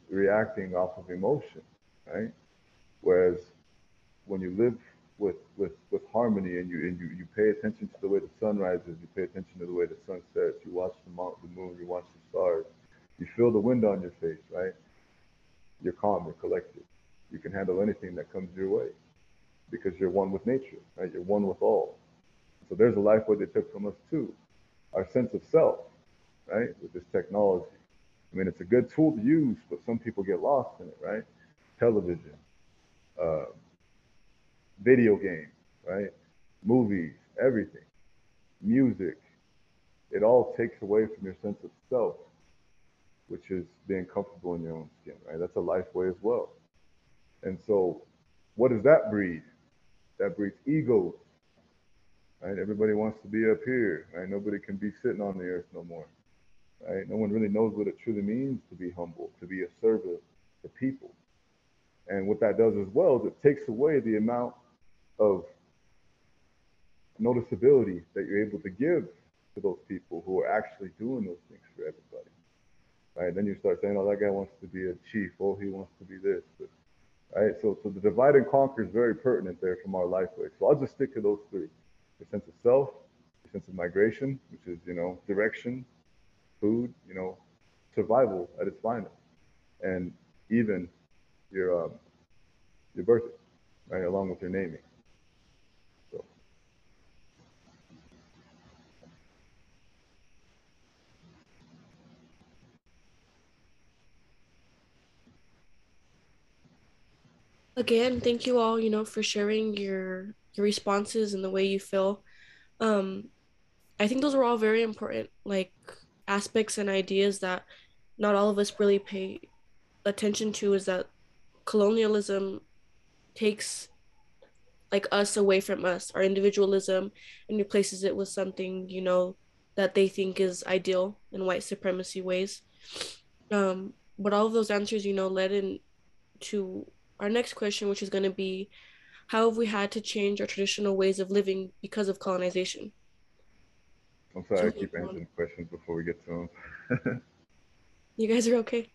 reacting off of emotion, right? Whereas when you live with harmony and you pay attention to the way the sun rises, you pay attention to the way the sun sets, you watch the moon, you watch the stars, you feel the wind on your face, right? You're calm, you're collected. You can handle anything that comes your way because you're one with nature, right? You're one with all. So there's a life way they took from us too. Our sense of self, right? With this technology. I mean, it's a good tool to use, but some people get lost in it, right? Television, video games, right? Movies, everything, music. It all takes away from your sense of self, which is being comfortable in your own skin, right? That's a life way as well. And so what does that breed? That breeds egos, right? Everybody wants to be up here, right? Nobody can be sitting on the earth no more, right? No one really knows what it truly means to be humble, to be a servant to people. And what that does as well is it takes away the amount of noticeability that you're able to give to those people who are actually doing those things for everybody, right? Then you start saying, oh, that guy wants to be a chief. Oh, he wants to be this. But, right? So the divide and conquer is very pertinent there from our life way. So I'll just stick to those three: your sense of self, your sense of migration, which is, direction, food, survival at its finest, and even your birthday, right, along with their naming. So, Again, thank you all, for sharing your responses and the way you feel. Um, I think those were all very important, like aspects and ideas that not all of us really pay attention to, is that colonialism takes like us away from us, our individualism, and replaces it with something, that they think is ideal in white supremacy ways. But all of those answers, led into our next question, which is going to be, how have we had to change our traditional ways of living because of colonization? I'm sorry, So, I keep answering questions before we get to them. you guys are okay?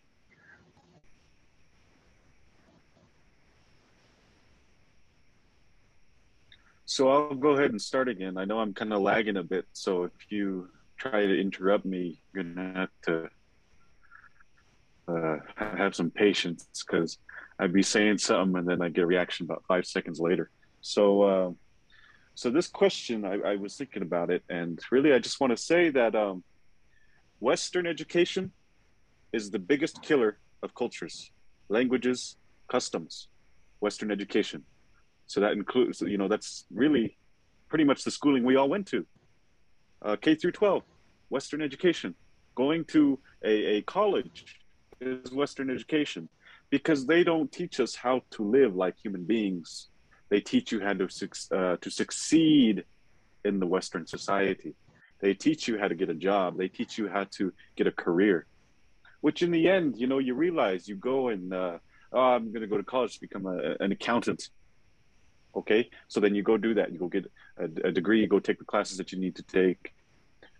So I'll go ahead and start again. I know I'm kind of lagging a bit, so if you try to interrupt me, you're gonna have to have some patience, because I'd be saying something and then I get a reaction about 5 seconds later. So this question, I was thinking about it, and really I just want to say that Western education is the biggest killer of cultures, languages, customs. Western education. So that includes, that's really pretty much the schooling we all went to. K through 12, Western education. Going to a college is Western education, because they don't teach us how to live like human beings. They teach you how to succeed in the Western society. They teach you how to get a job. They teach you how to get a career, which in the end, you realize you go and, oh, I'm going to go to college to become an accountant. Okay, so then you go do that. You go get a degree, you go take the classes that you need to take,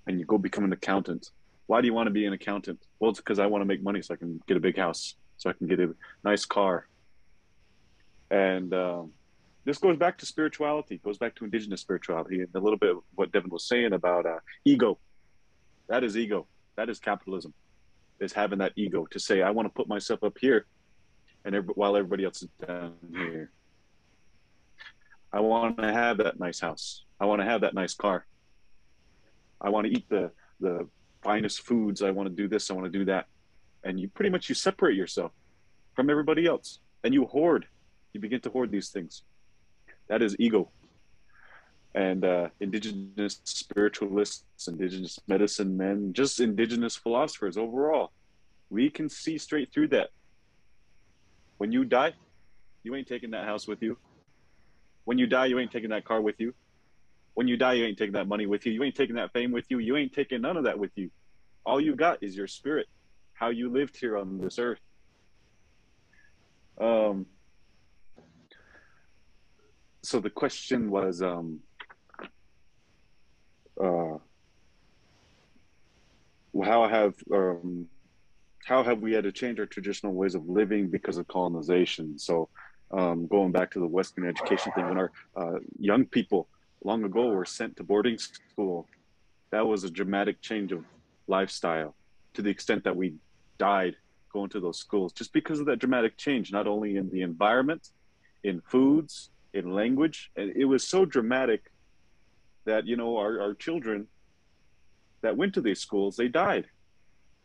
and you go become an accountant. Why do you want to be an accountant? Well, it's because I want to make money so I can get a big house, so I can get a nice car. And this goes back to spirituality, goes back to indigenous spirituality, and a little bit of what Devon was saying about ego. That is ego. That is capitalism, is having that ego to say, I want to put myself up here, and while everybody else is down here. I want to have that nice house. I want to have that nice car. I want to eat the finest foods. I want to do this. I want to do that. And you pretty much, you separate yourself from everybody else, and you hoard. You begin to hoard these things. That is ego. And indigenous spiritualists, indigenous medicine men, just indigenous philosophers overall, we can see straight through that. When you die, you ain't taking that house with you. When you die, you ain't taking that car with you. When you die, you ain't taking that money with you. You ain't taking that fame with you. You ain't taking none of that with you. All you got is your spirit, how you lived here on this earth. So the question was, how have we had to change our traditional ways of living because of colonization? So going back to the Western education thing, when our young people long ago were sent to boarding school, that was a dramatic change of lifestyle, to the extent that we died going to those schools just because of that dramatic change, not only in the environment, in foods, in language. And it was so dramatic that, our children that went to these schools, they died.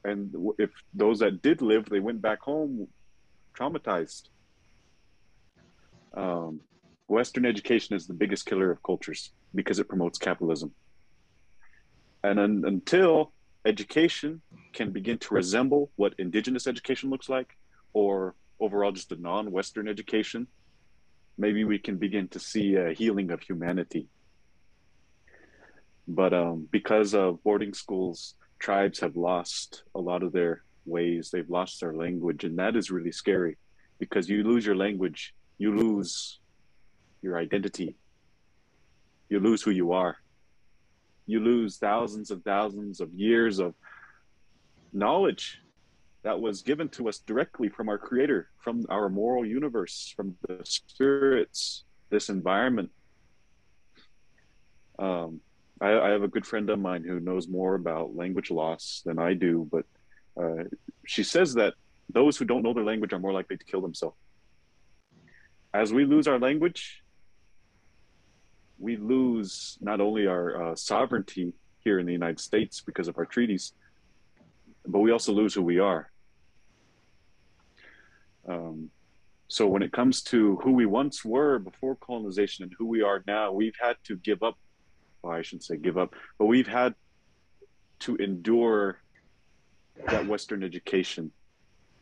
And if those that did live, they went back home traumatized. Western education is the biggest killer of cultures because it promotes capitalism. And until education can begin to resemble what indigenous education looks like, or overall just a non-Western education, maybe we can begin to see a healing of humanity. But because of boarding schools, tribes have lost a lot of their ways. They've lost their language, and that is really scary, because you lose your language, you lose your identity, you lose who you are. You lose thousands of years of knowledge that was given to us directly from our creator, from our moral universe, from the spirits, this environment. I have a good friend of mine who knows more about language loss than I do, but she says that those who don't know their language are more likely to kill themselves. as we lose our language, we lose not only our sovereignty here in the United States because of our treaties, but we also lose who we are. So when it comes to who we once were before colonization and who we are now, we've had to give up, well, I shouldn't say give up, but we've had to endure that Western education.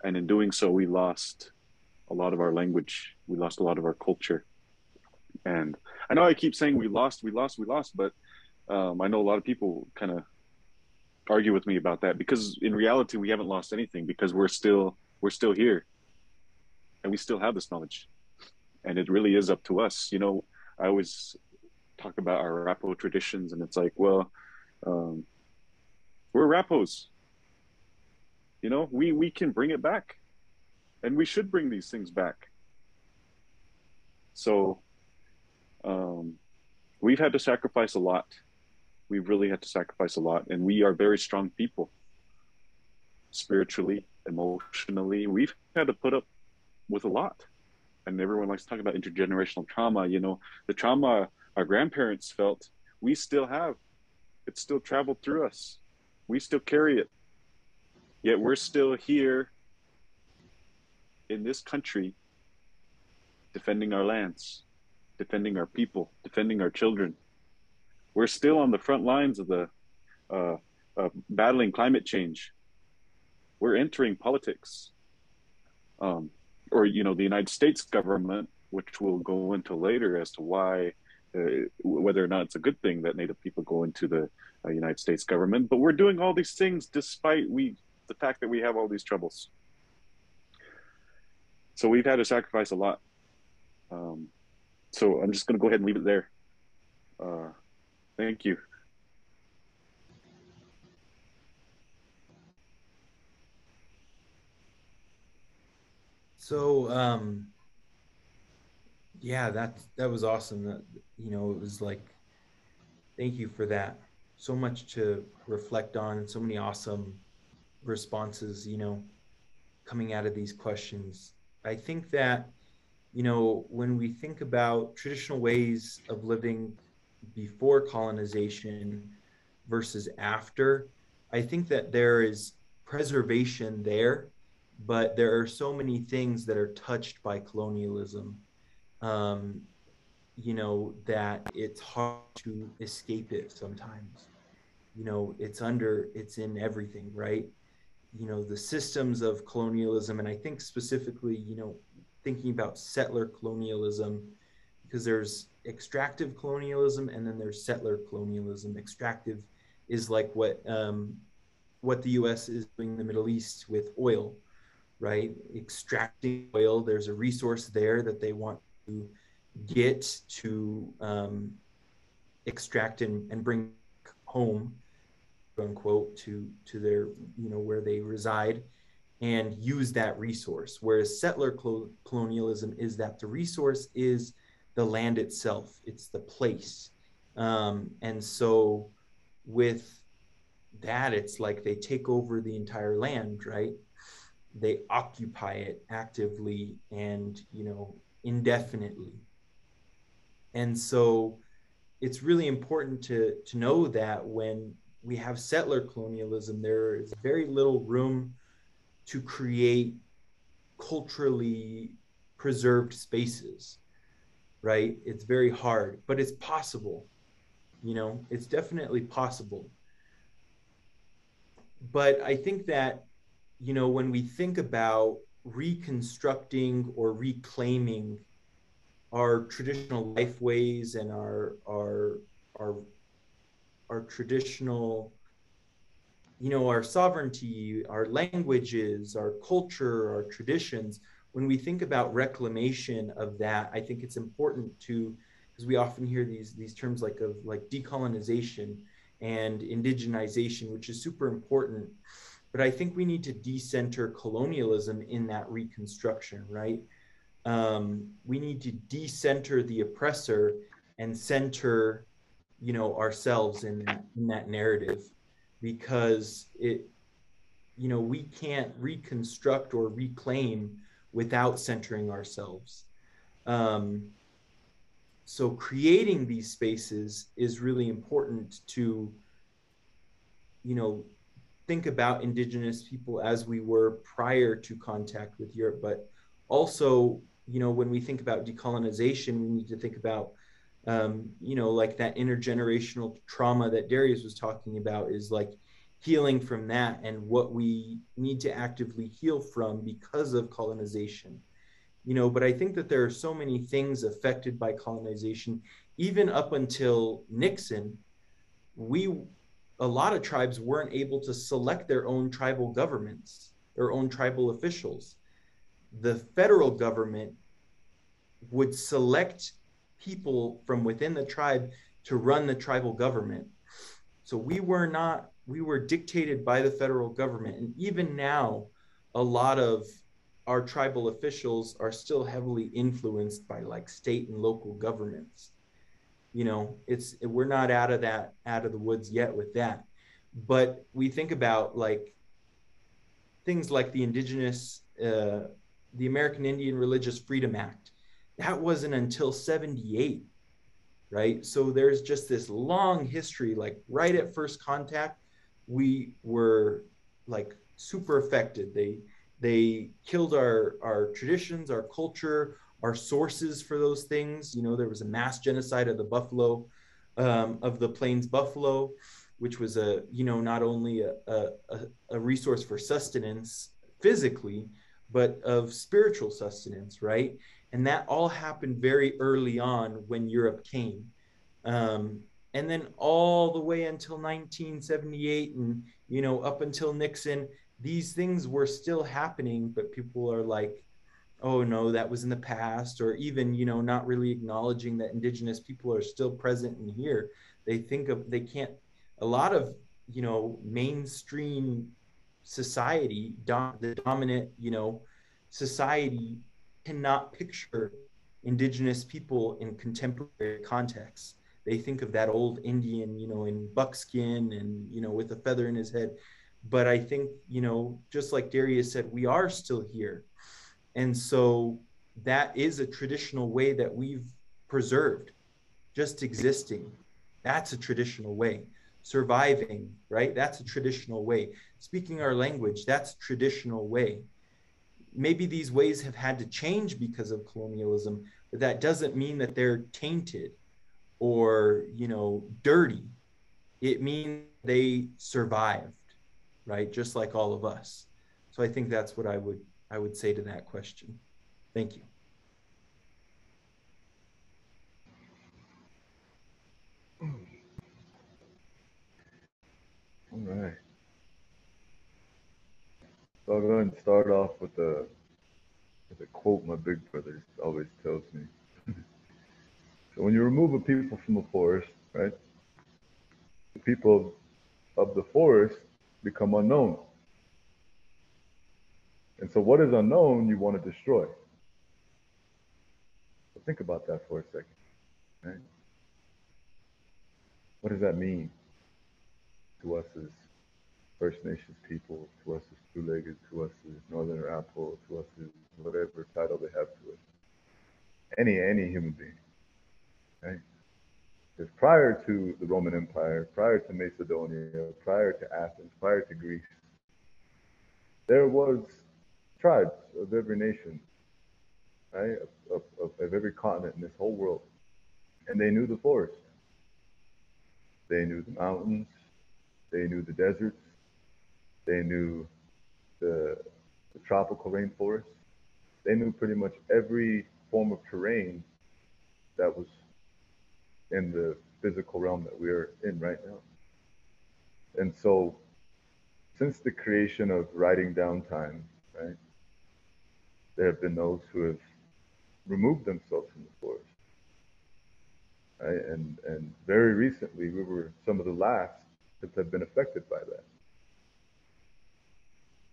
And in doing so, we lost a lot of our language. We lost a lot of our culture. And I know I keep saying we lost, but I know a lot of people kind of argue with me about that, because in reality, we haven't lost anything, because we're still here, and we still have this knowledge, and it really is up to us. You know, I always talk about our Rapo traditions, and it's like, well, we're Rapos. You know, we can bring it back, and we should bring these things back. So we've had to sacrifice a lot. We've really had to sacrifice a lot, and we are very strong people. Spiritually, emotionally, we've had to put up with a lot. And everyone likes to talk about intergenerational trauma. You know, the trauma our grandparents felt, we still have. It's still traveled through us. We still carry it. Yet we're still here in this country, defending our lands, defending our people, defending our children. We're still on the front lines of the battling climate change. We're entering politics. Or, you know, the United States government, which we'll go into later as to why, whether or not it's a good thing that Native people go into the United States government. But we're doing all these things despite the fact that we have all these troubles. So we've had to sacrifice a lot. So I'm just going to go ahead and leave it there. Thank you. So, yeah, that was awesome. That, you know, it was like, thank you for that. So much to reflect on, and so many awesome responses, you know, coming out of these questions. I think that, you know, when we think about traditional ways of living before colonization versus after, I think that there is preservation there, but there are so many things that are touched by colonialism, you know, that it's hard to escape it sometimes. You know, it's in everything, right? You know, the systems of colonialism, and I think specifically, you know, thinking about settler colonialism, because there's extractive colonialism and then there's settler colonialism. Extractive is like what the U.S. is doing in the Middle East with oil, right? Extracting oil, there's a resource there that they want to get to extract and bring home, quote unquote, to their, you know, where they reside, and use that resource. Whereas settler colonialism is that the resource is the land itself, it's the place. And so with that, it's like they take over the entire land, right? They occupy it actively and, you know, indefinitely. And so it's really important to know that when we have settler colonialism, there is very little room to create culturally preserved spaces, right? It's very hard, but it's possible. You know, it's definitely possible. But I think that, you know, when we think about reconstructing or reclaiming our traditional lifeways and our traditional, you know, our sovereignty, our languages, our culture, our traditions, when we think about reclamation of that, I think it's important to, because we often hear these terms like decolonization and indigenization, which is super important. But I think we need to decenter colonialism in that reconstruction, right? We need to decenter the oppressor and center, you know, ourselves in that narrative, because it, you know, we can't reconstruct or reclaim without centering ourselves. So creating these spaces is really important to, think about indigenous people as we were prior to contact with Europe, but also, when we think about decolonization, we need to think about, like that intergenerational trauma that Darius was talking about is like healing from that and what we need to actively heal from because of colonization. But I think that there are so many things affected by colonization, even up until Nixon. A lot of tribes weren't able to select their own tribal governments, their own tribal officials. The federal government would select people from within the tribe to run the tribal government. So we were dictated by the federal government. And even now, a lot of our tribal officials are still heavily influenced by like state and local governments. We're not out of the woods yet with that. But we think about like things like the American Indian Religious Freedom Act. That wasn't until 78, right? So there's just this long history, like right at first contact, we were like super affected. They killed our traditions, our culture, our sources for those things. There was a mass genocide of the buffalo, of the plains buffalo, which was not only a resource for sustenance physically, but of spiritual sustenance, right? And that all happened very early on when Europe came. And then all the way until 1978 and, up until Nixon, these things were still happening, but people are like, oh no, that was in the past, or even, not really acknowledging that indigenous people are still present in here. They can't, a lot of, mainstream society, the dominant, society cannot picture indigenous people in contemporary contexts. They think of that old Indian, in buckskin and, with a feather in his head. But I think, just like Darius said, we are still here. And so that is a traditional way that we've preserved, just existing. That's a traditional way. Surviving, right? That's a traditional way. Speaking our language, that's a traditional way. Maybe these ways have had to change because of colonialism, but that doesn't mean that they're tainted or, dirty. It means they survived, right? Just like all of us. So I think that's what I would say to that question. Thank you. All right. So I'll go ahead and start off with a quote my big brother always tells me. So when you remove a people from a forest, right, the people of the forest become unknown. And so what is unknown, you want to destroy. So think about that for a second, right? What does that mean to us as First Nations people, to us as two-legged, to us as Northern Arapaho, to us as whatever title they have to it? Any human being, right? Because prior to the Roman Empire, prior to Macedonia, prior to Athens, prior to Greece, there was tribes of every nation, right, of every continent in this whole world. And they knew the forest. They knew the mountains. They knew the deserts. They knew the tropical rainforest. They knew pretty much every form of terrain that was in the physical realm that we're in right now. And so, since the creation of writing down time, right, there have been those who have removed themselves from the forest. Right? And very recently, we were some of the last that have been affected by that.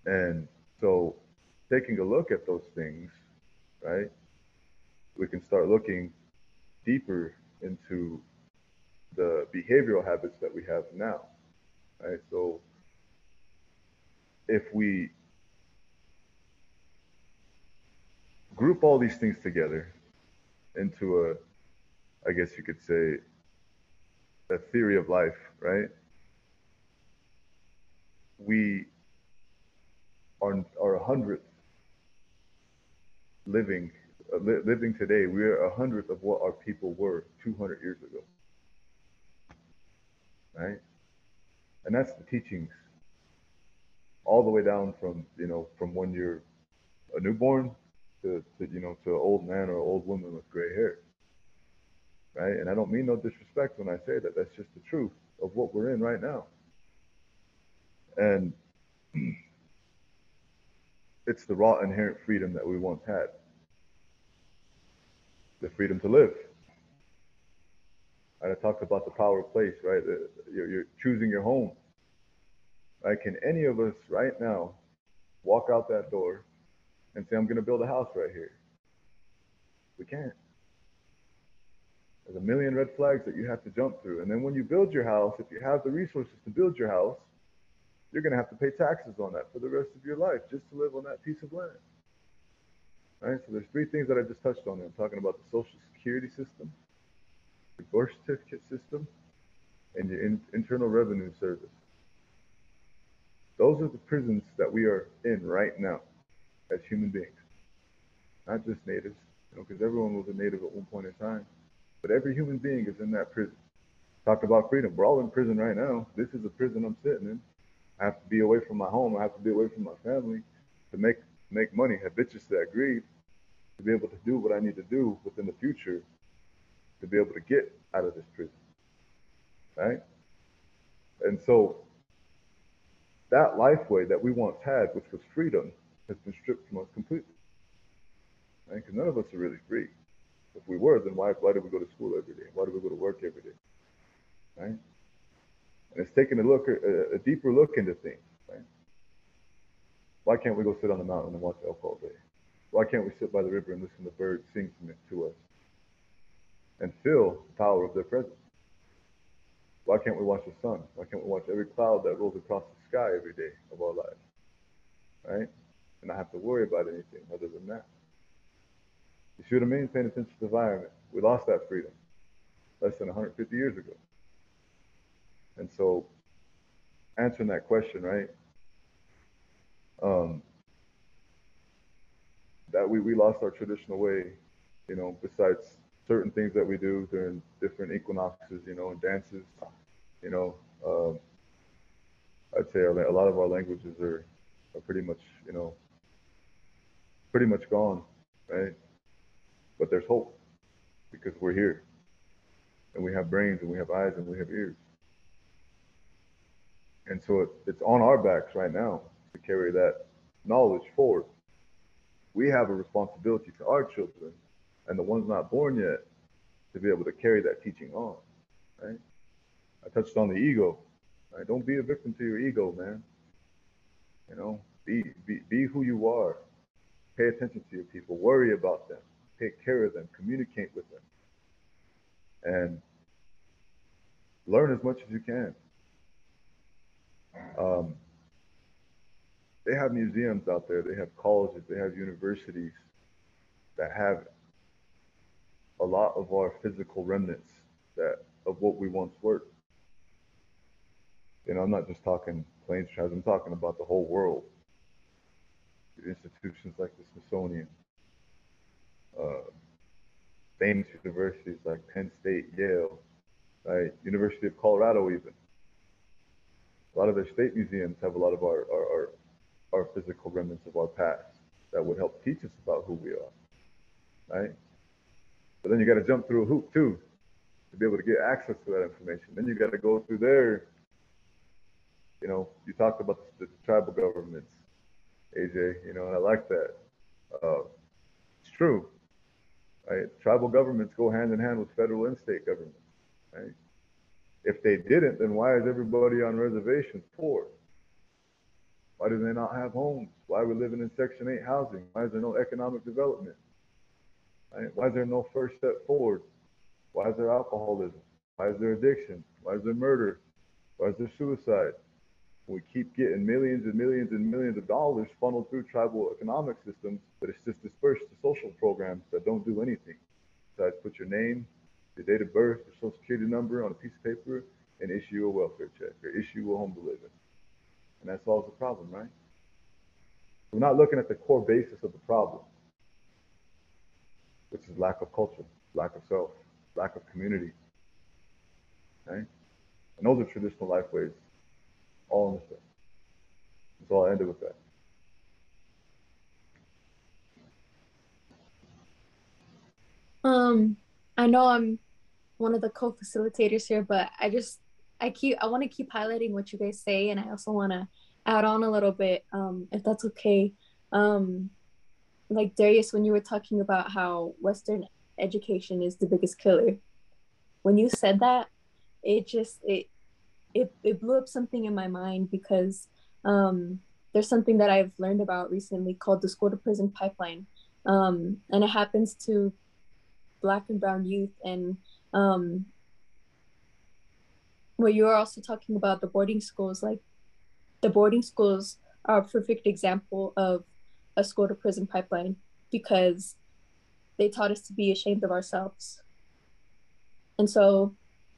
And so, taking a look at those things, right, we can start looking deeper into the behavioral habits that we have now, right? So, if we group all these things together, into a, I guess you could say, a theory of life, right? We are a hundredth living living today. We are a hundredth of what our people were 200 years ago, right? And that's the teachings all the way down from, you know, from when you're a newborn to you know, to an old man or an old woman with gray hair, right? And I don't mean no disrespect when I say that. That's just the truth of what we're in right now. And it's the raw inherent freedom that we once had, the freedom to live. I talked about the power of place, right? You're choosing your home, right? Can any of us right now walk out that door and say, I'm going to build a house right here? We can't. There's a million red flags that you have to jump through. And then when you build your house, if you have the resources to build your house, you're going to have to pay taxes on that for the rest of your life just to live on that piece of land. Right? So there's three things that I just touched on there. I'm talking about the Social Security system, your birth certificate system, and your Internal Revenue Service. Those are the prisons that we are in right now as human beings, not just natives, you know, because everyone was a native at one point in time, but every human being is in that prison. Talk about freedom. We're all in prison right now. This is a prison I'm sitting in. I have to be away from my home. I have to be away from my family to make money, habituously greed, to be able to do what I need to do within the future to be able to get out of this prison, right? And so that life way that we once had, which was freedom, has been stripped from us completely, right? Because none of us are really free. If we were, then why did we go to school every day? Why do we go to work every day, right? And it's taking a deeper look into things, right? Why can't we go sit on the mountain and watch elk all day? Why can't we sit by the river and listen to birds sing to us and feel the power of their presence? Why can't we watch the sun? Why can't we watch every cloud that rolls across the sky every day of our lives, right? And not have to worry about anything other than that. You see what I mean? Paying attention to the environment. We lost that freedom less than 150 years ago. And so answering that question, right? That we lost our traditional way, you know, besides certain things that we do during different equinoxes, you know, and dances, you know. I'd say a lot of our languages are pretty much, you know, pretty much gone, right? But there's hope because we're here and we have brains and we have eyes and we have ears. And so it's on our backs right now to carry that knowledge forward. We have a responsibility to our children and the ones not born yet to be able to carry that teaching on, right? I touched on the ego, right? Don't be a victim to your ego, man. You know, be who you are. Pay attention to your people. Worry about them. Take care of them. Communicate with them. And learn as much as you can. They have museums out there. They have colleges. They have universities that have a lot of our physical remnants of what we once were. You know, I'm not just talking Plains tribes. I'm talking about the whole world. Institutions like the Smithsonian, famous universities like Penn State, Yale, right? University of Colorado, even. A lot of their state museums have a lot of our physical remnants of our past that would help teach us about who we are, right? But then you got to jump through a hoop too to be able to get access to that information. Then you got to go through their, you know, you talked about the tribal governments, AJ, you know, and I like that. It's true, right? Tribal governments go hand in hand with federal and state governments, right? If they didn't, then why is everybody on reservations poor? Why do they not have homes? Why are we living in Section 8 housing? Why is there no economic development? Right? Why is there no first step forward? Why is there alcoholism? Why is there addiction? Why is there murder? Why is there suicide? We keep getting millions and millions and millions of dollars funneled through tribal economic systems, but it's just dispersed to social programs that don't do anything. besides put your name, your date of birth, your social security number on a piece of paper, and issue you a welfare check or issue you a home to live in. And that solves the problem, right? We're not looking at the core basis of the problem, which is lack of culture, lack of self, lack of community. Okay? And those are traditional life ways, all in the same. So I'll end it with that. I know I'm one of the co-facilitators here, but I want to keep highlighting what you guys say, and I also want to add on a little bit, if that's okay. Like Darius, when you were talking about how Western education is the biggest killer, when you said that, it blew up something in my mind, because there's something that I've learned about recently called the school to prison pipeline, and it happens to Black and brown youth. And what you are also talking about, the boarding schools, like the boarding schools are a perfect example of a school to prison pipeline, because they taught us to be ashamed of ourselves. And so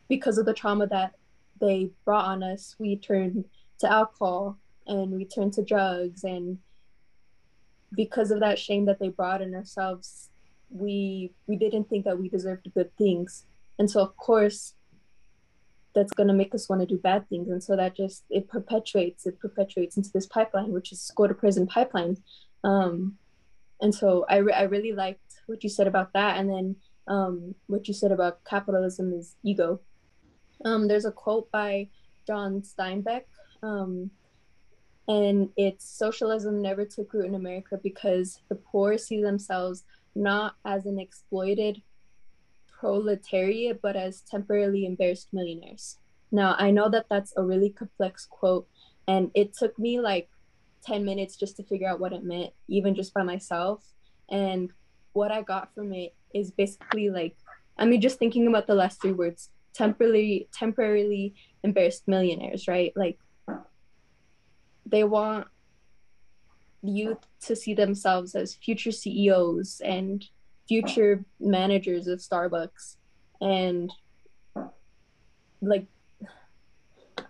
because of the trauma that they brought on us, we turned to alcohol and we turned to drugs. And because of that shame that they brought in ourselves, we didn't think that we deserved good things. And so of course that's going to make us want to do bad things. And so that just, it perpetuates into this pipeline, which is school to prison pipeline. And so I really liked what you said about that. And then what you said about capitalism is ego. There's a quote by John Steinbeck, and it's, socialism never took root in America because the poor see themselves not as an exploited proletariat, but as temporarily embarrassed millionaires. Now, I know that that's a really complex quote, and it took me like 10 minutes just to figure out what it meant, even just by myself. And what I got from it is basically like, I mean, just thinking about the last three words, temporarily embarrassed millionaires, right? Like, they want youth to see themselves as future CEOs and future managers of Starbucks. And like,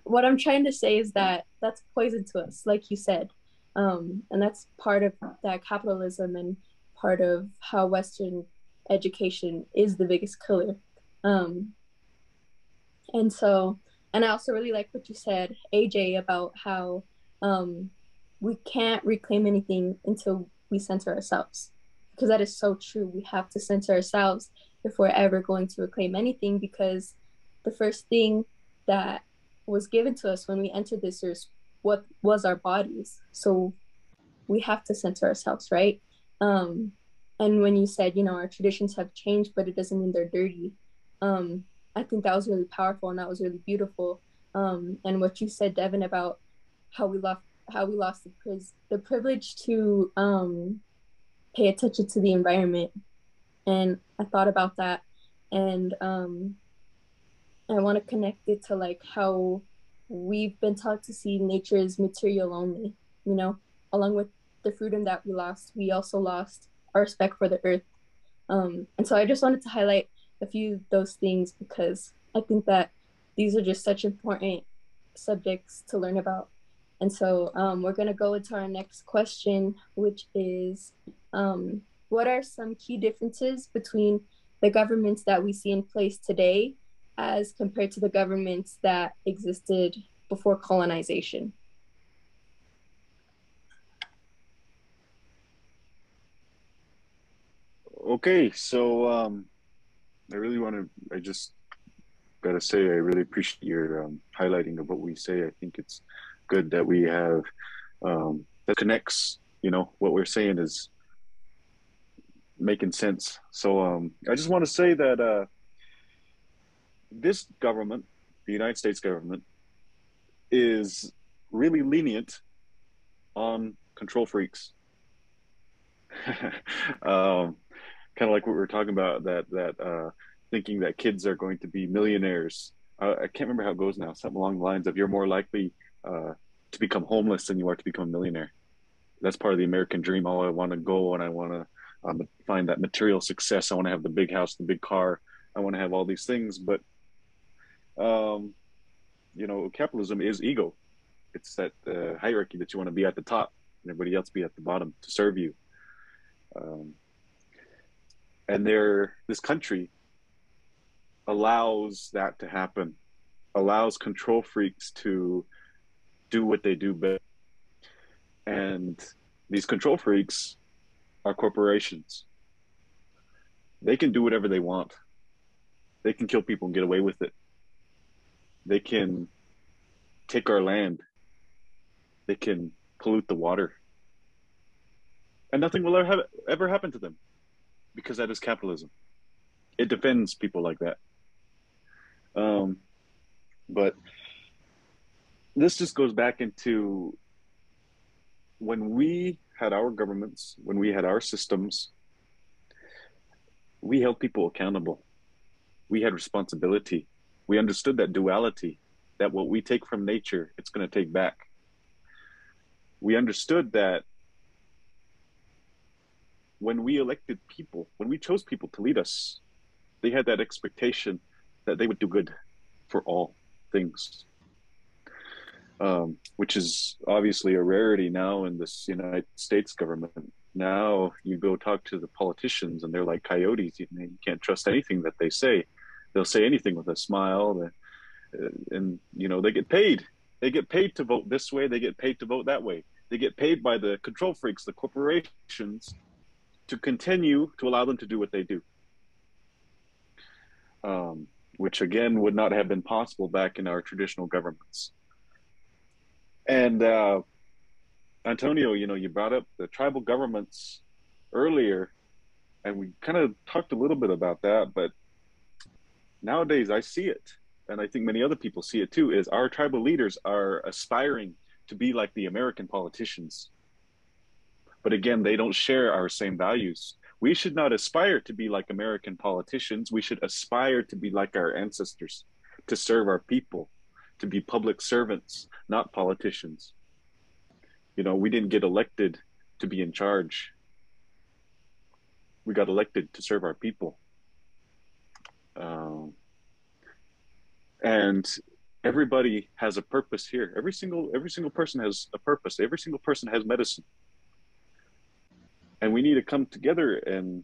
what I'm trying to say is that that's poison to us, like you said. And that's part of that capitalism and part of how Western education is the biggest killer. And so, and I also really like what you said, AJ, about how we can't reclaim anything until we center ourselves, because that is so true. We have to center ourselves if we're ever going to reclaim anything, because the first thing that was given to us when we entered this earth what was our bodies. So we have to center ourselves, right? And when you said, you know, our traditions have changed, but it doesn't mean they're dirty. I think that was really powerful, and that was really beautiful. And what you said, Devon, about how we lost the privilege to pay attention to the environment. And I thought about that, and I want to connect it to like how we've been taught to see nature as material only, you know, along with the freedom that we lost, we also lost our respect for the earth. And so I just wanted to highlight a few of those things, because I think that these are just such important subjects to learn about. And so we're going to go into our next question, which is, what are some key differences between the governments that we see in place today as compared to the governments that existed before colonization? Okay, so I just gotta say, I really appreciate your highlighting of what we say. I think it's good that we have that connects, you know, what we're saying is making sense. So I just want to say that this government, the United States government, is really lenient on control freaks. Kind of like what we were talking about, that thinking that kids are going to be millionaires. I can't remember how it goes now. Something along the lines of, you're more likely to become homeless than you are to become a millionaire. That's part of the American dream. Oh, I want to go and I want find that material success. I want to have the big house, the big car. I want to have all these things. But, you know, capitalism is ego. It's that hierarchy that you want to be at the top and everybody else be at the bottom to serve you. And this country allows that to happen, allows control freaks to do what they do best. And these control freaks are corporations. They can do whatever they want. They can kill people and get away with it. They can take our land. They can pollute the water. And nothing will ever happen to them, because that is capitalism. It defends people like that. But this just goes back into when we had our governments, when we had our systems, we held people accountable. We had responsibility. We understood that duality, that what we take from nature, it's going to take back. We understood that when we elected people, when we chose people to lead us, they had that expectation that they would do good for all things, which is obviously a rarity now in this United States government. Now you go talk to the politicians and they're like coyotes. You can't trust anything that they say. They'll say anything with a smile, and you know, they get paid. They get paid to vote this way. They get paid to vote that way. They get paid by the control freaks, the corporations, to continue to allow them to do what they do. Which again would not have been possible back in our traditional governments. And Antonio, you know, you brought up the tribal governments earlier, and we kind of talked a little bit about that, but nowadays I see it, and I think many other people see it too, is our tribal leaders are aspiring to be like the American politicians. But again, they don't share our same values. We should not aspire to be like American politicians. We should aspire to be like our ancestors, to serve our people, to be public servants, not politicians. You know, we didn't get elected to be in charge. We got elected to serve our people. And everybody has a purpose here. Every single person has a purpose. Every single person has medicine. And we need to come together, and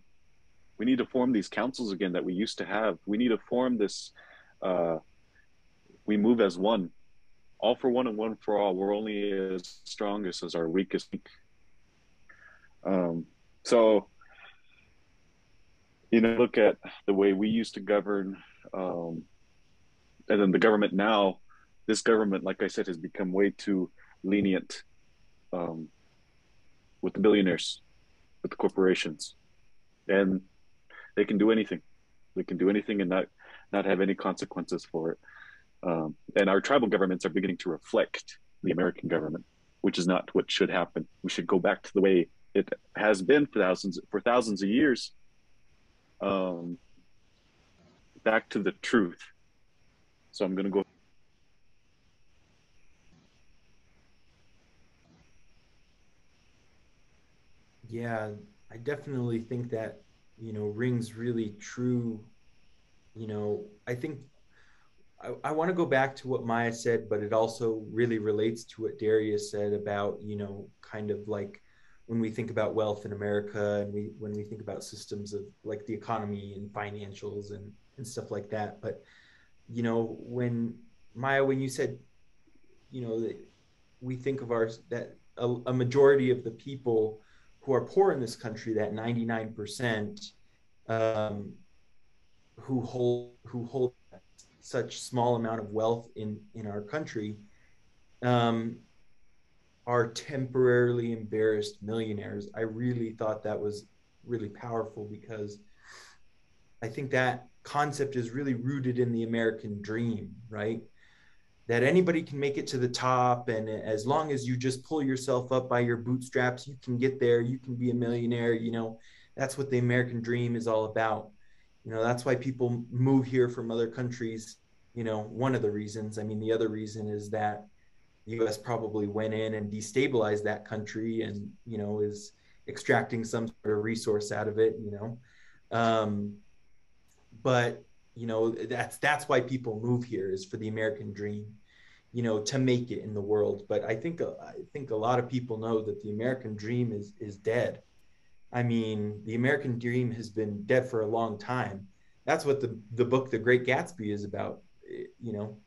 we need to form these councils again that we used to have. We need to form this, we move as one, all for one and one for all. We're only as strongest as our weakest link. So, you know, look at the way we used to govern, and then the government now, this government, like I said, has become way too lenient with the billionaires, with the corporations, and they can do anything. They can do anything and not have any consequences for it. And our tribal governments are beginning to reflect the American government, which is not what should happen. We should go back to the way it has been for thousands of years, back to the truth. So I'm going to go. Yeah, I definitely think that, you know, rings really true. You know, I think I want to go back to what Maya said, but it also really relates to what Darius said about, you know, kind of like when we think about wealth in America, and when we think about systems of like the economy and financials and stuff like that. But, you know, when Maya, when you said, you know, that we think of that a majority of the people who are poor in this country, that 99%, who hold such small amount of wealth in our country, are temporarily embarrassed millionaires. I really thought that was really powerful, because I think that concept is really rooted in the American dream, right? That anybody can make it to the top, and as long as you just pull yourself up by your bootstraps, you can get there, you can be a millionaire. You know, that's what the American dream is all about. You know, that's why people move here from other countries. You know, one of the reasons. I mean, the other reason is that the US probably went in and destabilized that country, and, you know, is extracting some sort of resource out of it, you know. But you know, that's why people move here, is for the American dream, you know, to make it in the world. But I think a lot of people know that the American dream is dead. I mean, the American dream has been dead for a long time. That's what the book The Great Gatsby is about. You know,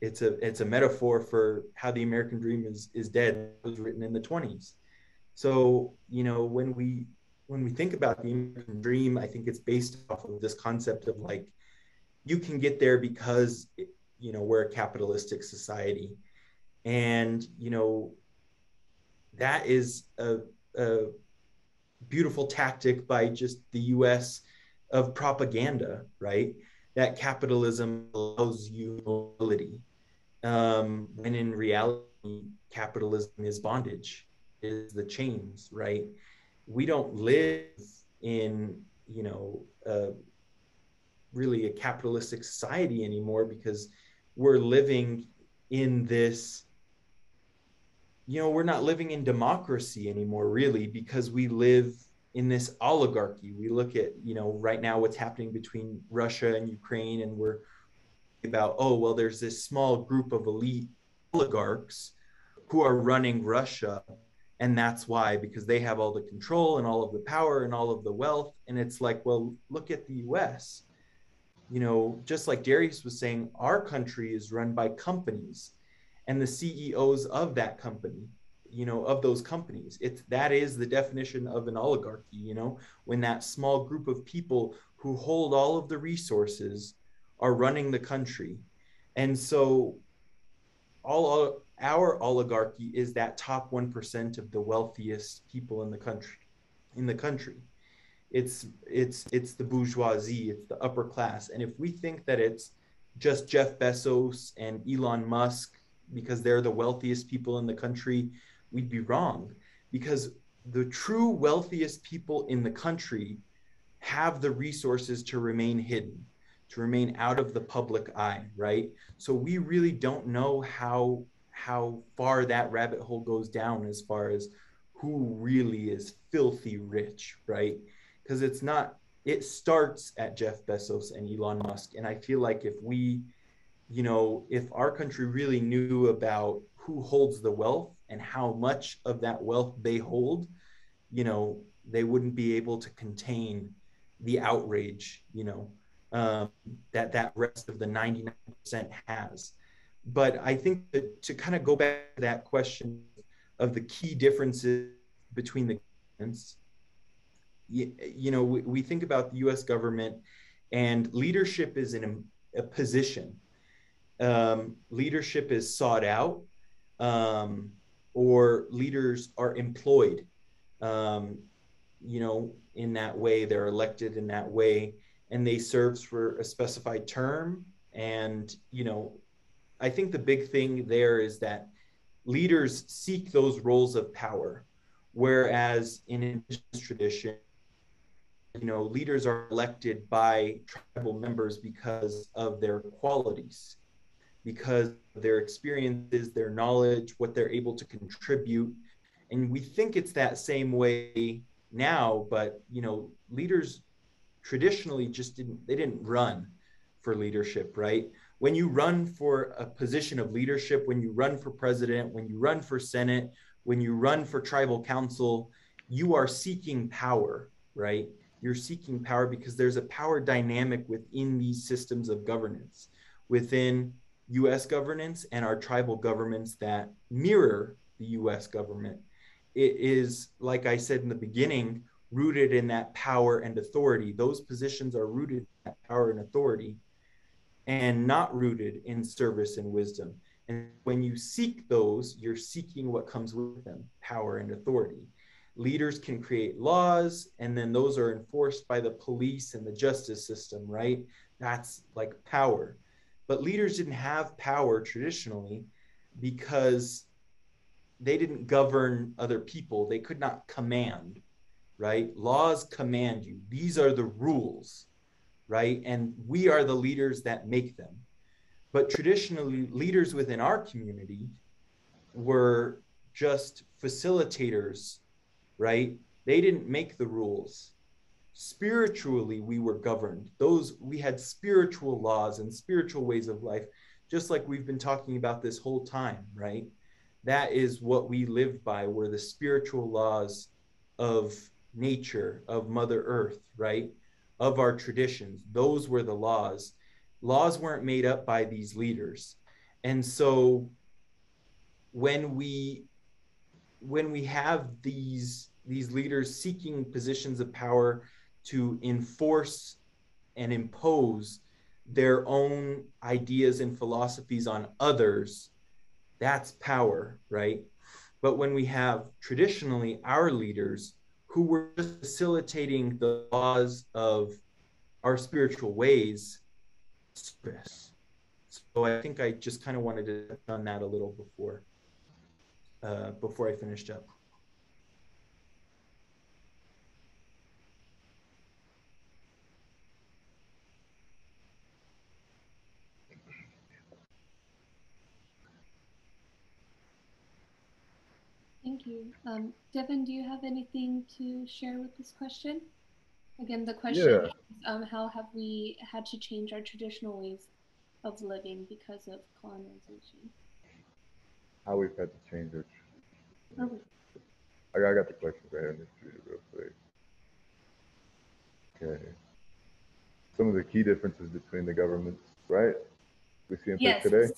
it's a metaphor for how the American dream is dead. It was written in the 20s. So, you know, when we think about the American dream, I think it's based off of this concept of like, you can get there because, you know, we're a capitalistic society. And, you know, that is a beautiful tactic by just the US of propaganda, right? That capitalism allows you mobility. When in reality, capitalism is bondage, is the chains, right? We don't live in, you know, really a capitalistic society anymore, because we're living in this, you know, we're not living in democracy anymore, really, because we live in this oligarchy. We look at, you know, right now what's happening between Russia and Ukraine, and we're about, oh, well, there's this small group of elite oligarchs who are running Russia. And that's why, because they have all the control and all of the power and all of the wealth. And it's like, well, look at the US. You know, just like Darius was saying, our country is run by companies and the CEOs of that company, you know, of those companies. That is the definition of an oligarchy, you know, when that small group of people who hold all of the resources are running the country. And so all our oligarchy is that top 1% of the wealthiest people in the country. It's the bourgeoisie, it's the upper class. And if we think that it's just Jeff Bezos and Elon Musk because they're the wealthiest people in the country, we'd be wrong, because the true wealthiest people in the country have the resources to remain hidden, to remain out of the public eye, right? So we really don't know how far that rabbit hole goes down as far as who really is filthy rich, right? Because it starts at Jeff Bezos and Elon Musk. And I feel like if we, you know, if our country really knew about who holds the wealth and how much of that wealth they hold, you know, they wouldn't be able to contain the outrage, you know, that rest of the 99% has. But I think that to kind of go back to that question of the key differences between the governments, you know, we think about the US government, and leadership is in a position. Leadership is sought out, or leaders are employed, you know, in that way. They're elected in that way, and they serve for a specified term. And, you know, I think the big thing there is that leaders seek those roles of power, whereas in indigenous tradition, you know, leaders are elected by tribal members because of their qualities, because of their experiences, their knowledge, what they're able to contribute. And we think it's that same way now, but, you know, leaders traditionally they didn't run for leadership, right? When you run for a position of leadership, when you run for president, when you run for Senate, when you run for tribal council, you are seeking power, right? You're seeking power because there's a power dynamic within these systems of governance, within US governance and our tribal governments that mirror the US government. It is, like I said in the beginning, rooted in that power and authority. Those positions are rooted in that power and authority, and not rooted in service and wisdom. And when you seek those, you're seeking what comes with them, power and authority. Leaders can create laws, and then those are enforced by the police and the justice system, right? That's like power. But leaders didn't have power traditionally because they didn't govern other people. They could not command, right? Laws command you. These are the rules, right? And we are the leaders that make them. But traditionally, leaders within our community were just facilitators, right? They didn't make the rules. Spiritually, we were governed. We had spiritual laws and spiritual ways of life, just like we've been talking about this whole time, right? That is what we live by, were the spiritual laws of nature, of Mother Earth, right? Of our traditions. Those were the laws. Laws weren't made up by these leaders. And so when we have these leaders seeking positions of power to enforce and impose their own ideas and philosophies on others, that's power, right? But when we have traditionally our leaders who were just facilitating the laws of our spiritual ways, service. So I think I just kind of wanted to touch on that a little before I finished up. Thank you. Devon, do you have anything to share with this question? Again, the question is, how have we had to change our traditional ways of living because of colonization? How we've had to change it. Okay. I got the question right here. Let's read it real quick. Okay. Some of the key differences between the governments, right? We see in place Yes. today.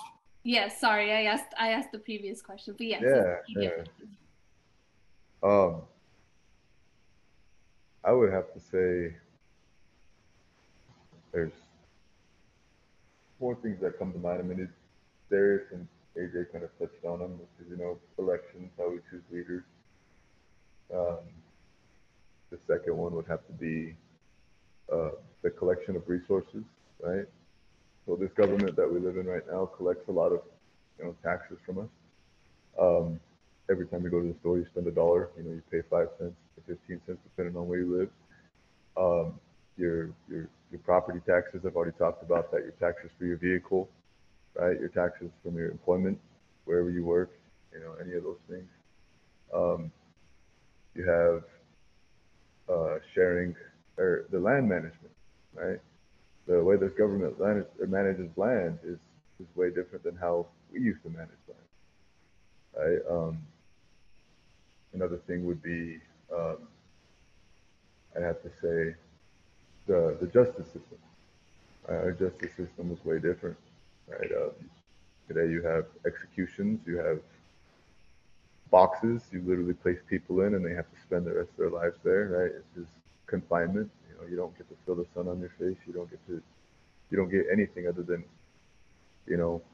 Yes. Sorry, I asked the previous question, but yes. Yeah. I would have to say there's four things that come to mind. I mean, Darius and AJ kind of touched on them, which is, elections, how we choose leaders. The second one would have to be the collection of resources, right? So this government that we live in right now collects a lot of, taxes from us. Every time you go to the store, you spend $1. You pay 5 cents to 15 cents depending on where you live. Your property taxes, I've already talked about that. Your taxes for your vehicle, right? Your taxes from your employment, wherever you work, any of those things. You have sharing or the land management, right? The way this government manages land is way different than how we used to manage land, right? Another thing would be, I have to say, the justice system. Our justice system is way different, right? Today you have executions, you have boxes, you literally place people in and they have to spend the rest of their lives there, right? It's just confinement. You don't get to feel the sun on your face. You don't get anything other than,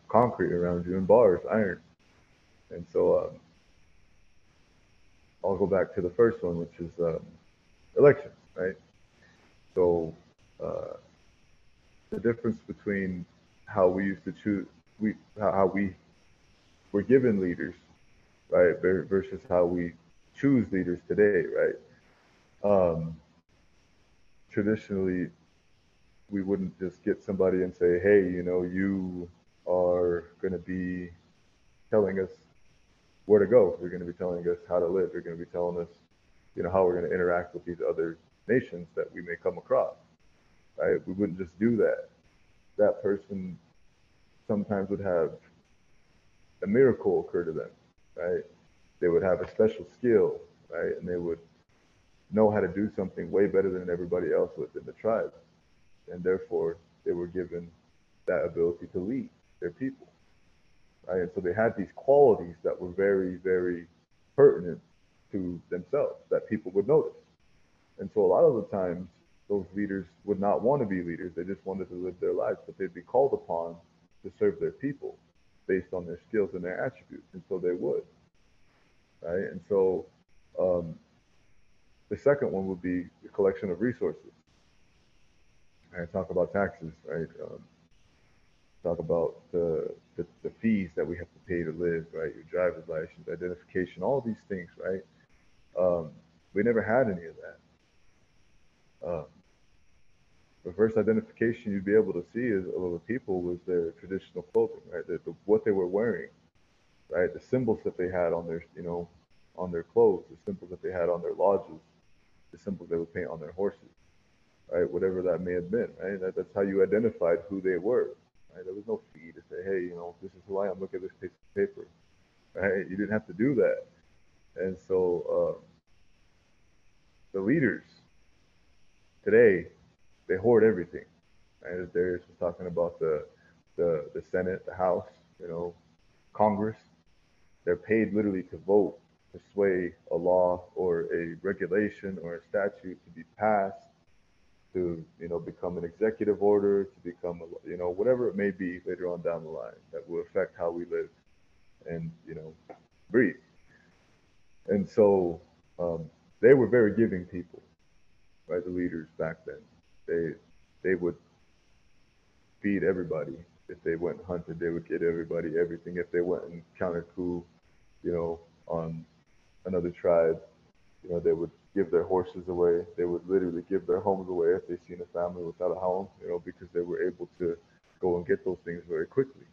concrete around you and bars, iron. And so I'll go back to the first one, which is elections, right? So the difference between how we used to choose, how we were given leaders, right, versus how we choose leaders today, right? Traditionally, we wouldn't just get somebody and say, hey, you are going to be telling us where to go. You're going to be telling us how to live. You're going to be telling us, how we're going to interact with these other nations that we may come across, right? We wouldn't just do that. That person sometimes would have a miracle occur to them, right? They would have a special skill, right? And they would know how to do something way better than everybody else within the tribe. And therefore, they were given that ability to lead their people, right? And so they had these qualities that were very, very pertinent to themselves that people would notice. And so a lot of the times, those leaders would not want to be leaders. They just wanted to live their lives, but they'd be called upon to serve their people based on their skills and their attributes. And so they would, right? And so the second one would be the collection of resources. I talk about taxes, right? Talk about the fees that we have to pay to live, right? Your driver's license, identification, all these things, right? We never had any of that. The first identification you'd be able to see of the people was their traditional clothing, right? What they were wearing, right? The symbols that they had on their, on their clothes, the symbols that they had on their lodges, the symbols they would paint on their horses, right? Whatever that may have been, right? That's how you identified who they were, right? There was no fee to say, hey, this is who I am. Look at this piece of paper, right? You didn't have to do that. And so the leaders today, they hoard everything, right? As Darius was talking about the Senate, the House, Congress, they're paid literally to vote, to sway a law or a regulation or a statute to be passed, to become an executive order, to become whatever it may be later on down the line that will affect how we live and breathe. And so they were very giving people, right? The leaders back then, they would feed everybody. If they went and hunted, they would get everybody everything. If they went and counter coup, on another tribe, they would give their horses away. They would literally give their homes away if they seen a family without a home, because they were able to go and get those things very quickly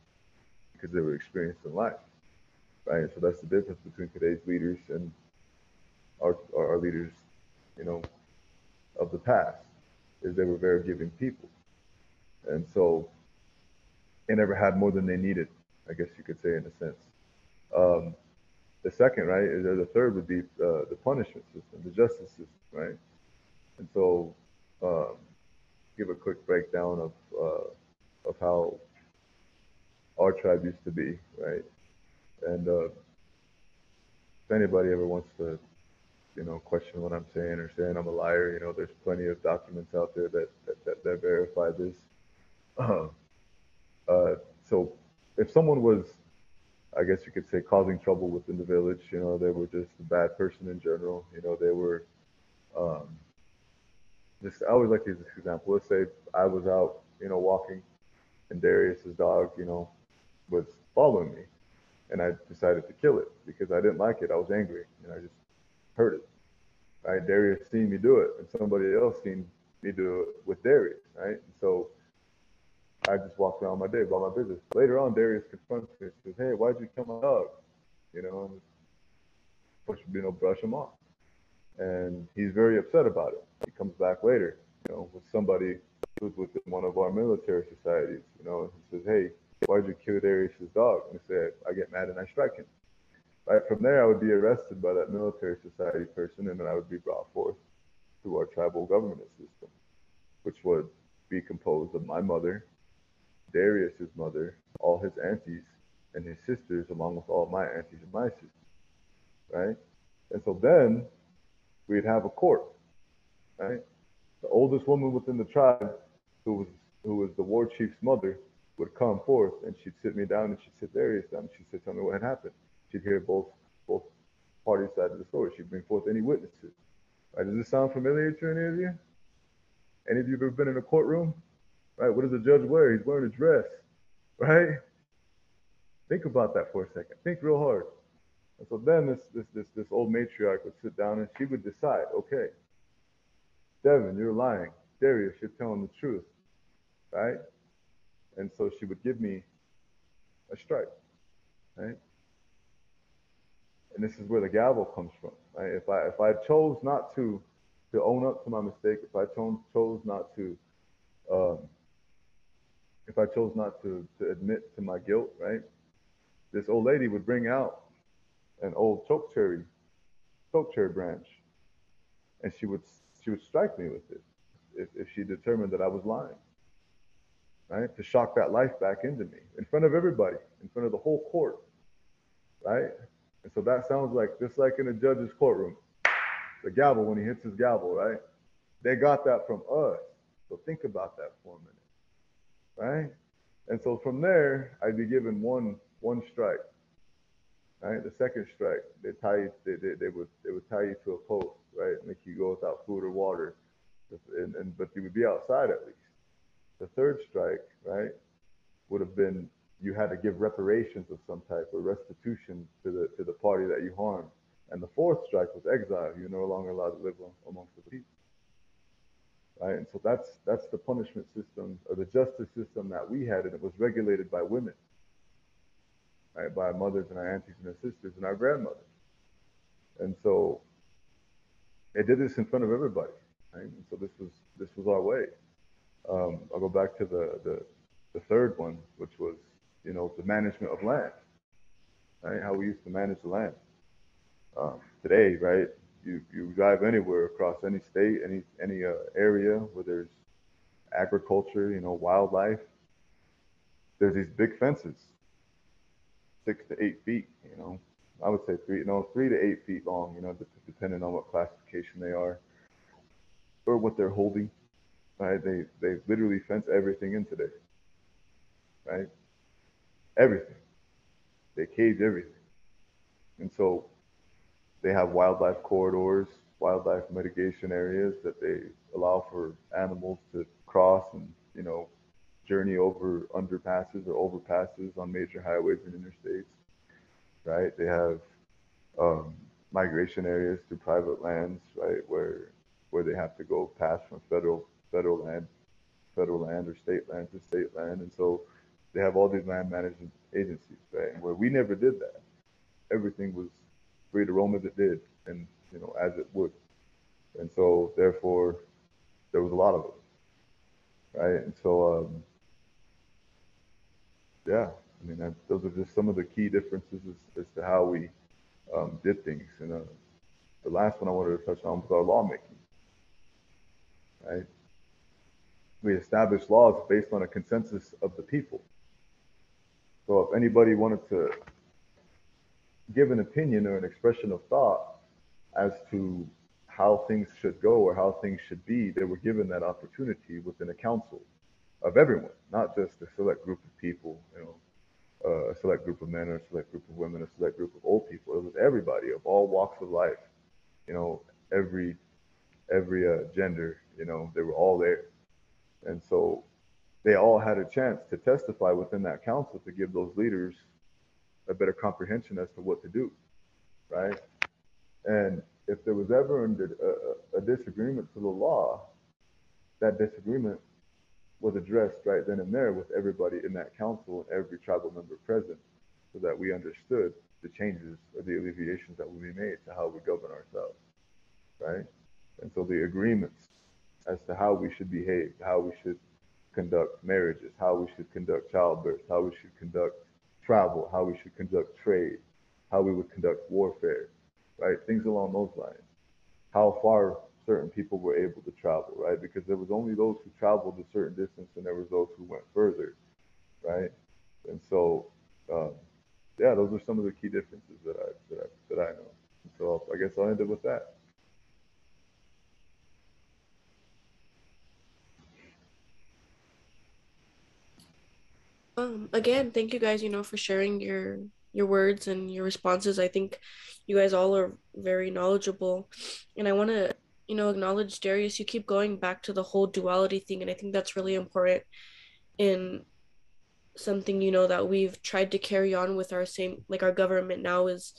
because they were experienced in life, right? So that's the difference between today's leaders and our leaders, of the past, is they were very giving people. And so they never had more than they needed, I guess you could say, in a sense. The second, right, or the third would be the punishment system, the justice system, right? And so, give a quick breakdown of how our tribe used to be, right? And if anybody ever wants to, question what I'm saying or saying I'm a liar, there's plenty of documents out there that verify this. So if someone was, I guess you could say, causing trouble within the village, they were just a bad person in general. They were just, I always like to use this example. Let's say I was out, walking, and Darius's dog, was following me, and I decided to kill it because I didn't like it. I was angry, and I just hurt it. Right? Darius seen me do it, and somebody else seen me do it with Darius, right? And so I just walked around my day, about my business. Later on, Darius confronts me and says, "Hey, why'd you kill my dog?" And brush him off. And he's very upset about it. He comes back later, with somebody who's within one of our military societies, and he says, "Hey, why'd you kill Darius's dog?" And I said, "I get mad and I strike him." Right from there, I would be arrested by that military society person, and then I would be brought forth to our tribal government system, which would be composed of my mother, Darius's mother, all his aunties, and his sisters, along with all my aunties and my sisters, right? And so then we'd have a court, right? The oldest woman within the tribe, who was the war chief's mother, would come forth and she'd sit me down and she'd sit Darius down and she'd say, "Tell me what had happened." She'd hear both parties' side of the story. She'd bring forth any witnesses. Right? Does this sound familiar to any of you? Any of you ever been in a courtroom? Right? What does the judge wear? He's wearing a dress, right? Think about that for a second. Think real hard. And so then this old matriarch would sit down and she would decide, okay, Devon, you're lying. Darius, you're telling the truth, right? And so she would give me a strike, right? And this is where the gavel comes from, right? If I chose not to own up to my mistake, if I chose not to admit to my guilt, right? This old lady would bring out an old choke cherry branch, and she would strike me with it if she determined that I was lying, right? To shock that life back into me in front of everybody, in front of the whole court, right? And so that sounds like, just like in a judge's courtroom, the gavel, when he hits his gavel, right? They got that from us. So think about that for a minute, right? And so from there, I'd be given one strike, right? The second strike, they would tie you to a post, right? Make you go without food or water, but you would be outside at least. The third strike, right, would have been, you had to give reparations of some type or restitution to the party that you harmed. And the fourth strike was exile. You're no longer allowed to live amongst the people. Right? And so that's the punishment system or the justice system that we had, and it was regulated by women, right? By our mothers and our aunties and our sisters and our grandmothers. And so they did this in front of everybody, right? And so this was our way. I'll go back to the third one, which was, you know, the management of land, right? How we used to manage the land. Today, right? You drive anywhere across any state, any area where there's agriculture, you know, wildlife. There's these big fences, 6 to 8 feet. You know, I would say 3 to 8 feet long. You know, depending on what classification they are or what they're holding. Right? They literally fence everything in today. Right? Everything. They cage everything, and so they have wildlife corridors, wildlife mitigation areas that they allow for animals to cross and, you know, journey over underpasses or overpasses on major highways and interstates, right? They have migration areas to private lands, right, where they have to go pass from federal land or state land to state land, and so they have all these land management agencies, right? And where we never did that, everything was free to roam as it did, and, you know, as it would, and so therefore there was a lot of it, right? And so yeah, I mean, those are just some of the key differences as to how we did things. And the last one I wanted to touch on was our lawmaking, right? We established laws based on a consensus of the people. So if anybody wanted to give an opinion or an expression of thought as to how things should go or how things should be, they were given that opportunity within a council of everyone, not just a select group of people, you know, a select group of men or a select group of women, a select group of old people. It was everybody of all walks of life, you know, every gender, you know, they were all there. And so they all had a chance to testify within that council to give those leaders a better comprehension as to what to do, right? And if there was ever a disagreement to the law, that disagreement was addressed right then and there with everybody in that council and every tribal member present, so that we understood the changes or the alleviations that would be made to how we govern ourselves, right? And so the agreements as to how we should behave, how we should conduct marriages, how we should conduct childbirth, how we should conduct travel, how we should conduct trade, how we would conduct warfare, right? Things along those lines. How far certain people were able to travel, right? Because there was only those who traveled a certain distance, and there was those who went further, right? And so, yeah, those are some of the key differences that I know. And so I guess I'll end it with that. Again, thank you guys, you know, for sharing your words and your responses. I think you guys all are very knowledgeable. And I want to, you know, acknowledge Darius. You keep going back to the whole duality thing, and I think that's really important in something, you know, that we've tried to carry on with our same, like our government now is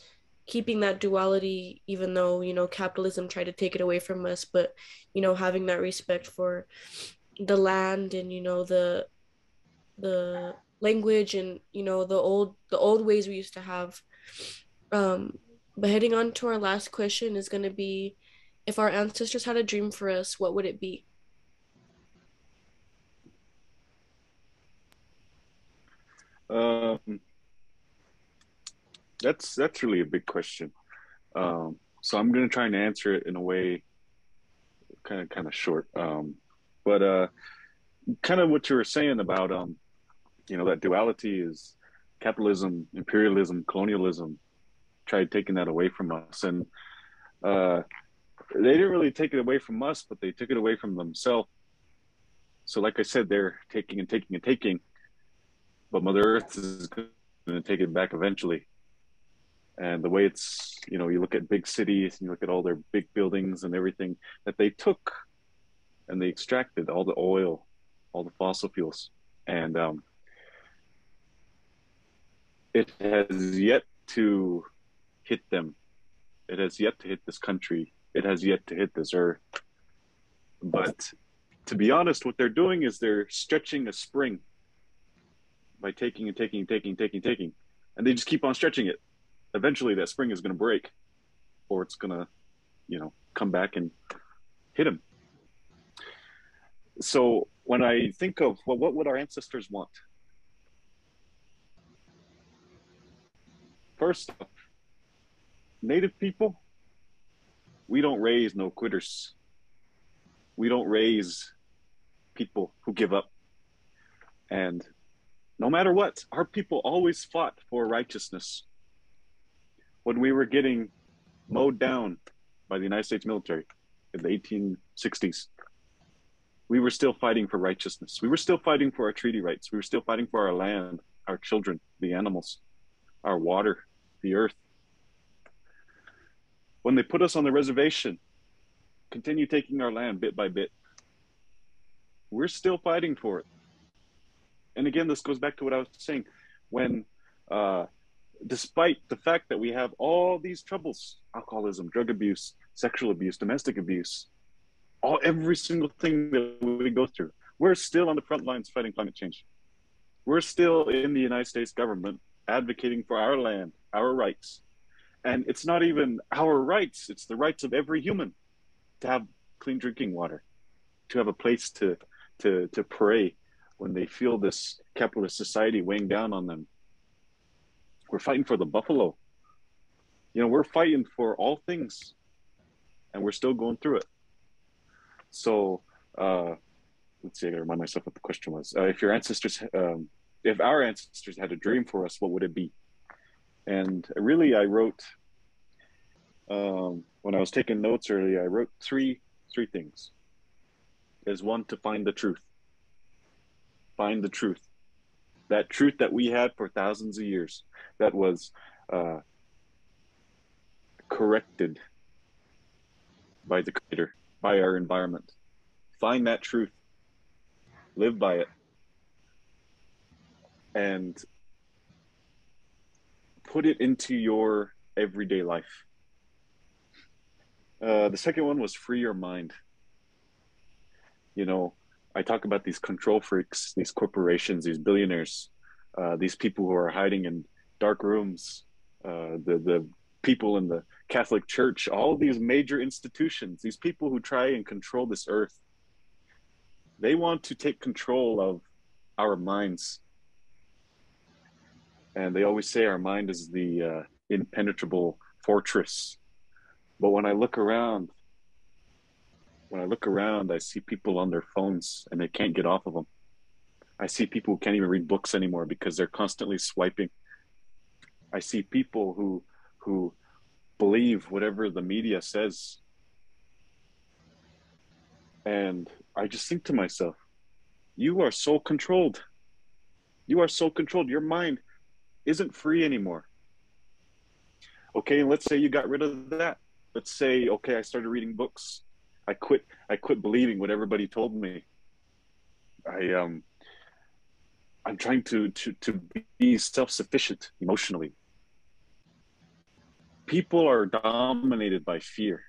keeping that duality, even though, you know, capitalism tried to take it away from us, but, you know, having that respect for the land and, you know, the language and, you know, the old ways we used to have. But heading on to our last question is going to be, if our ancestors had a dream for us, what would it be? Um, that's really a big question. So I'm gonna try and answer it in a way kind of short. But kind of what you were saying about you know, that duality is capitalism, imperialism, colonialism tried taking that away from us, and uh, they didn't really take it away from us, but they took it away from themselves. So, like I said, they're taking and taking and taking, but Mother Earth is going to take it back eventually. And the way it's, you know, you look at big cities and you look at all their big buildings and everything that they took and they extracted all the oil, all the fossil fuels, and it has yet to hit them. It has yet to hit this country. It has yet to hit this earth. But to be honest, what they're doing is they're stretching a spring by taking and taking and taking and taking and taking, and they just keep on stretching it. Eventually, that spring is going to break, or it's going to, you know, come back and hit him. So when I think of, well, what would our ancestors want? First, Native people, we don't raise no quitters. We don't raise people who give up. And no matter what, our people always fought for righteousness. When we were getting mowed down by the United States military in the 1860s, we were still fighting for righteousness. We were still fighting for our treaty rights. We were still fighting for our land, our children, the animals, our water, the earth. When they put us on the reservation, continue taking our land bit by bit, we're still fighting for it. And again, this goes back to what I was saying. When, despite the fact that we have all these troubles, alcoholism, drug abuse, sexual abuse, domestic abuse, every single thing that we go through, we're still on the front lines fighting climate change. We're still in the United States government advocating for our land, our rights. And it's not even our rights, it's the rights of every human to have clean drinking water, to have a place to pray when they feel this capitalist society weighing down on them. We're fighting for the buffalo. You know, we're fighting for all things, and we're still going through it. So let's see, I gotta remind myself what the question was. If our ancestors had a dream for us, what would it be? And really, I wrote, when I was taking notes earlier, I wrote three things. Is one, to find the truth. Find the truth. That truth that we had for thousands of years, that was corrected by the Creator, by our environment. Find that truth. Live by it. And put it into your everyday life. The second one was free your mind. You know, I talk about these control freaks, these corporations, these billionaires, these people who are hiding in dark rooms, the people in the Catholic Church, all of these major institutions, these people who try and control this earth. They want to take control of our minds. And they always say our mind is the impenetrable fortress. But when I look around, I see people on their phones and they can't get off of them. I see people who can't even read books anymore because they're constantly swiping. I see people who believe whatever the media says. And I just think to myself, you are so controlled. You are so controlled. Your mind isn't free anymore. Okay, and let's say you got rid of that. Let's say, okay, I started reading books. I quit believing what everybody told me. I'm trying to be self-sufficient emotionally. People are dominated by fear.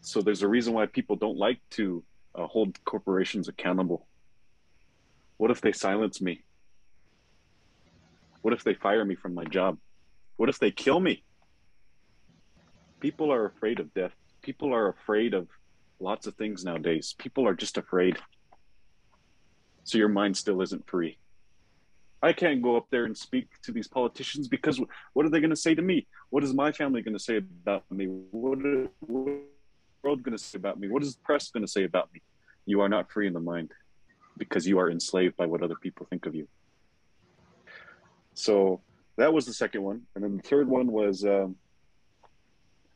So there's a reason why people don't like to hold corporations accountable. What if they silence me? What if they fire me from my job? What if they kill me? People are afraid of death. People are afraid of lots of things nowadays. People are just afraid. So your mind still isn't free. I can't go up there and speak to these politicians because what are they going to say to me? What is my family going to say about me? What is the world going to say about me? What is the press going to say about me? You are not free in the mind because you are enslaved by what other people think of you. So that was the second one. And then the third one was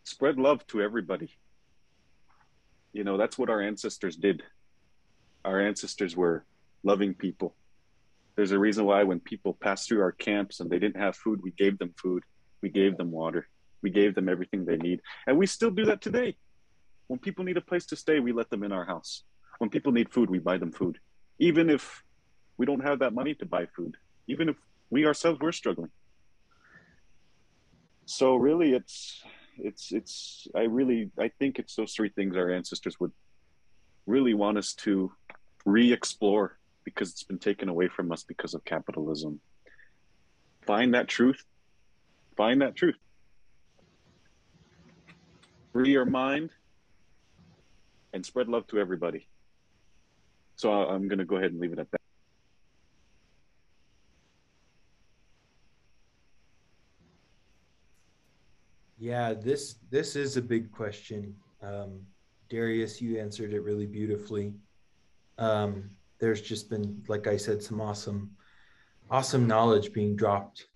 spread love to everybody. You know, that's what our ancestors did. Our ancestors were loving people. There's a reason why when people passed through our camps and they didn't have food, we gave them food. We gave them water. We gave them everything they need. And we still do that today. When people need a place to stay, we let them in our house. When people need food, we buy them food. Even if we don't have that money to buy food. Even if we ourselves were struggling. So really I think it's those three things our ancestors would really want us to re-explore because it's been taken away from us because of capitalism. Find that truth. Find that truth. free your mind, and spread love to everybody. So I'm going to go ahead and leave it at that. Yeah, this is a big question. Darius, you answered it really beautifully. There's just been, like I said, some awesome knowledge being dropped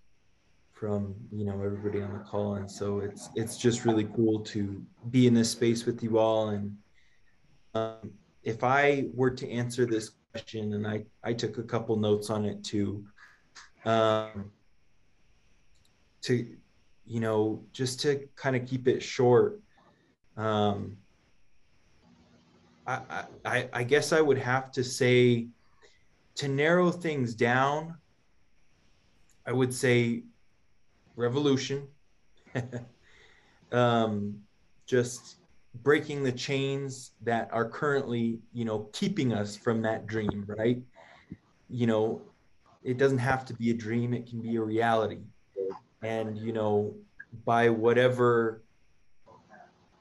from everybody on the call, and so it's just really cool to be in this space with you all. And if I were to answer this question, and I took a couple notes on it too, to just to kind of keep it short, I guess I would have to say, to narrow things down, I would say revolution. Just breaking the chains that are currently, keeping us from that dream, right? It doesn't have to be a dream, it can be a reality. And,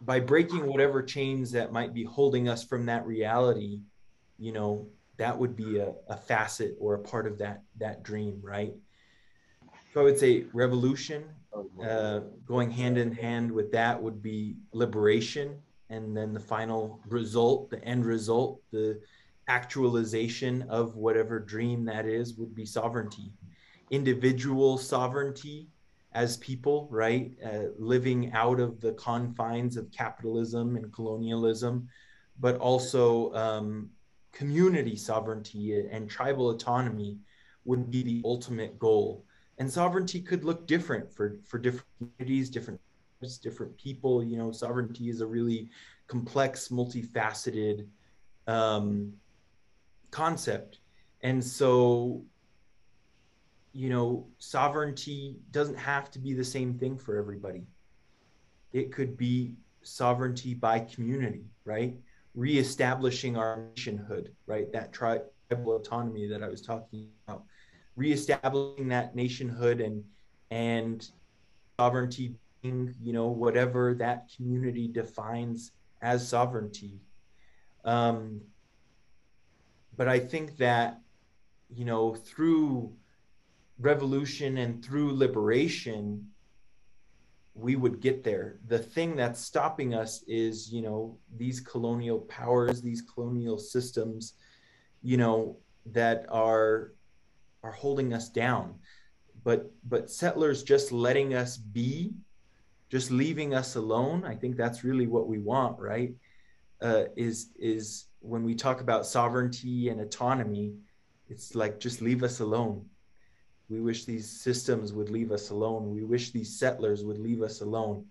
by breaking whatever chains that might be holding us from that reality, that would be a facet or a part of that dream, right? So I would say revolution. Going hand in hand with that would be liberation, and then the final result, the end result, the actualization of whatever dream that is, would be sovereignty. Individual sovereignty as people, right? Living out of the confines of capitalism and colonialism, but also community sovereignty and tribal autonomy would be the ultimate goal. And sovereignty could look different for different communities, different people. Sovereignty is a really complex, multifaceted concept. And so, sovereignty doesn't have to be the same thing for everybody. It could be sovereignty by community, right? Reestablishing our nationhood, right? That tribal autonomy that I was talking about, reestablishing that nationhood and sovereignty being, whatever that community defines as sovereignty. But I think that, through revolution and through liberation, we would get there. The thing that's stopping us is, these colonial powers, these colonial systems, that are holding us down. But settlers just letting us be, just leaving us alone, I think that's really what we want, right? Is when we talk about sovereignty and autonomy, it's like, just leave us alone. We wish these systems would leave us alone. We wish these settlers would leave us alone.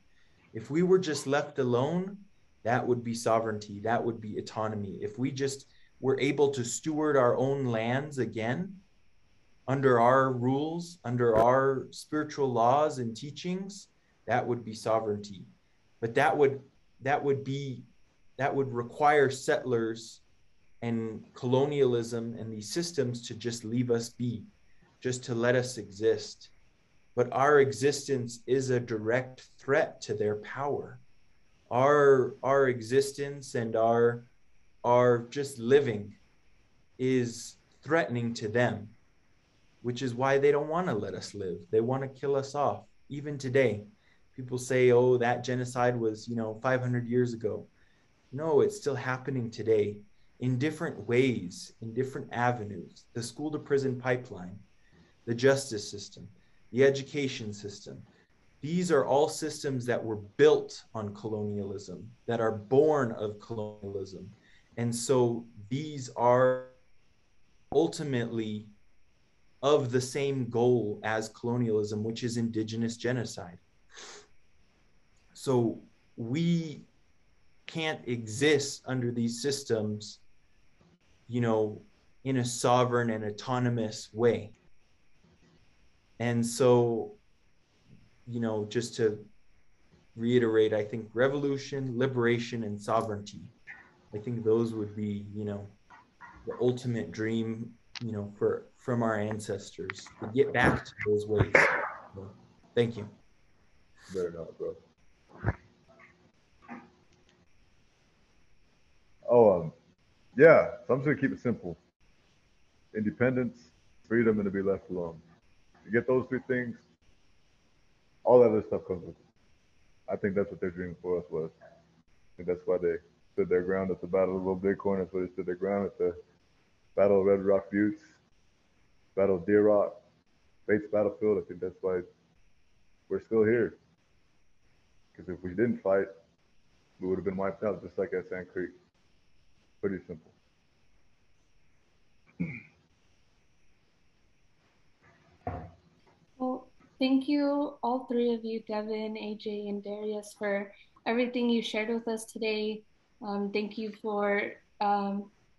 If we were just left alone, that would be sovereignty. That would be autonomy. If we just were able to steward our own lands again, under our rules, under our spiritual laws and teachings, that would be sovereignty. But that would require settlers and colonialism and these systems to just leave us be, just to let us exist. But our existence is a direct threat to their power. Our existence and our just living is threatening to them, which is why they don't want to let us live. They want to kill us off. Even today, people say, oh, that genocide was, 500 years ago. No, it's still happening today in different ways, in different avenues. The school to prison pipeline, the justice system, the education system. These are all systems that were built on colonialism, that are born of colonialism. And so these are ultimately of the same goal as colonialism, which is indigenous genocide. So we can't exist under these systems, in a sovereign and autonomous way. And so, just to reiterate, I think revolution, liberation, and sovereignty, I think those would be, the ultimate dream, from our ancestors, to get back to those ways. So, thank you. Better not, bro. Yeah, so I'm just gonna keep it simple. Independence, freedom, and to be left alone. You get those three things, all that other stuff comes with it. I think that's what their dream for us was. I think that's why they stood their ground at the Battle of Little Bighorn. That's why they stood their ground at the Battle of Red Rock Buttes, Battle of Deer Rock, Bates Battlefield. I think that's why we're still here. Because if we didn't fight, we would have been wiped out just like at Sand Creek. Pretty simple. Well, thank you, all three of you, Devon, AJ, and Darius, for everything you shared with us today. Thank you for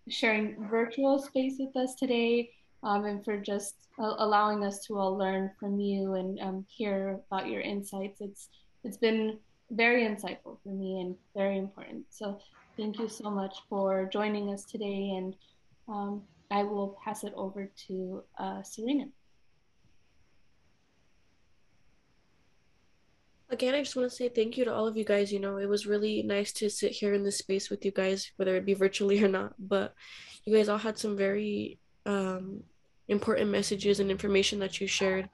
sharing virtual space with us today, and for just allowing us to all learn from you and hear about your insights. It's been very insightful for me and very important. So thank you so much for joining us today, and I will pass it over to Serena. Again, I just want to say thank you to all of you guys. You know, it was really nice to sit here in this space with you guys, whether it be virtually or not. But you guys all had some very important messages and information that you shared.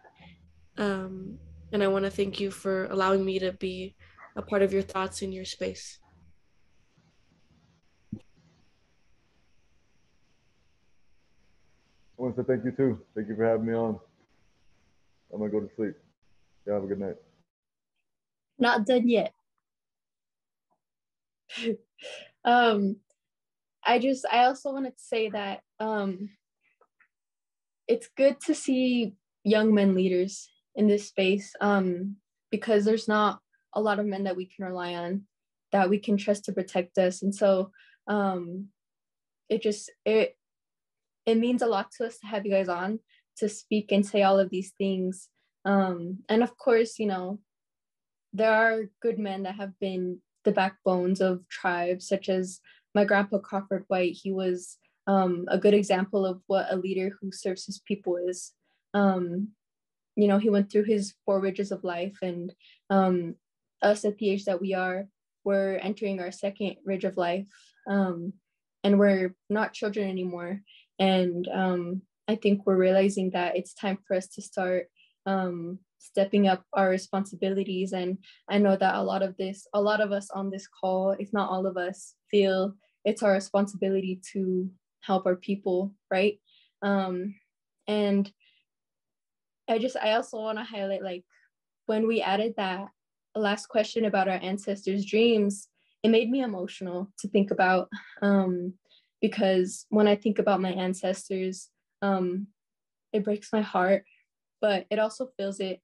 Um, and I want to thank you for allowing me to be a part of your thoughts in your space. I want to say thank you too. Thank you for having me on. I'm gonna go to sleep. Yeah, have a good night. Not done yet. I also wanted to say that it's good to see young men leaders in this space, because there's not a lot of men that we can rely on, that we can trust to protect us. And so it means a lot to us to have you guys on to speak and say all of these things. And of course, you know, there are good men that have been the backbones of tribes, such as my grandpa Crawford White. He was a good example of what a leader who serves his people is. You know, he went through his 4 ridges of life, and us at the age that we are, we're entering our 2nd ridge of life, and we're not children anymore. And I think we're realizing that it's time for us to start stepping up our responsibilities. And I know that a lot of us on this call, if not all of us, feel it's our responsibility to help our people, right? And I also want to highlight, like, when we added that last question about our ancestors' dreams, it made me emotional to think about, because when I think about my ancestors, it breaks my heart, but it also feels it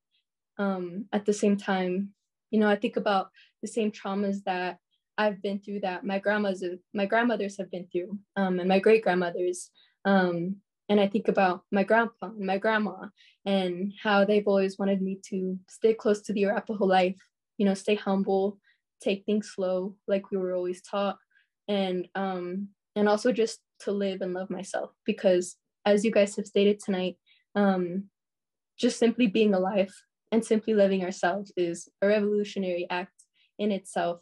at the same time. You know, I think about the same traumas that I've been through, that my grandmothers have been through, and my great grandmothers. And I think about my grandpa and my grandma, and how they've always wanted me to stay close to the Arapaho life, you know, stay humble, take things slow, like we were always taught, and also just to live and love myself. Because as you guys have stated tonight, just simply being alive and simply living ourselves is a revolutionary act in itself.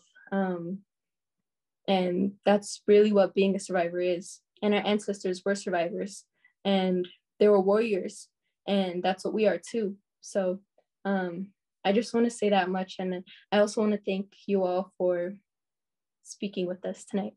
And that's really what being a survivor is. And our ancestors were survivors, and they were warriors, and that's what we are too. So I just want to say that much. And I also want to thank you all for speaking with us tonight.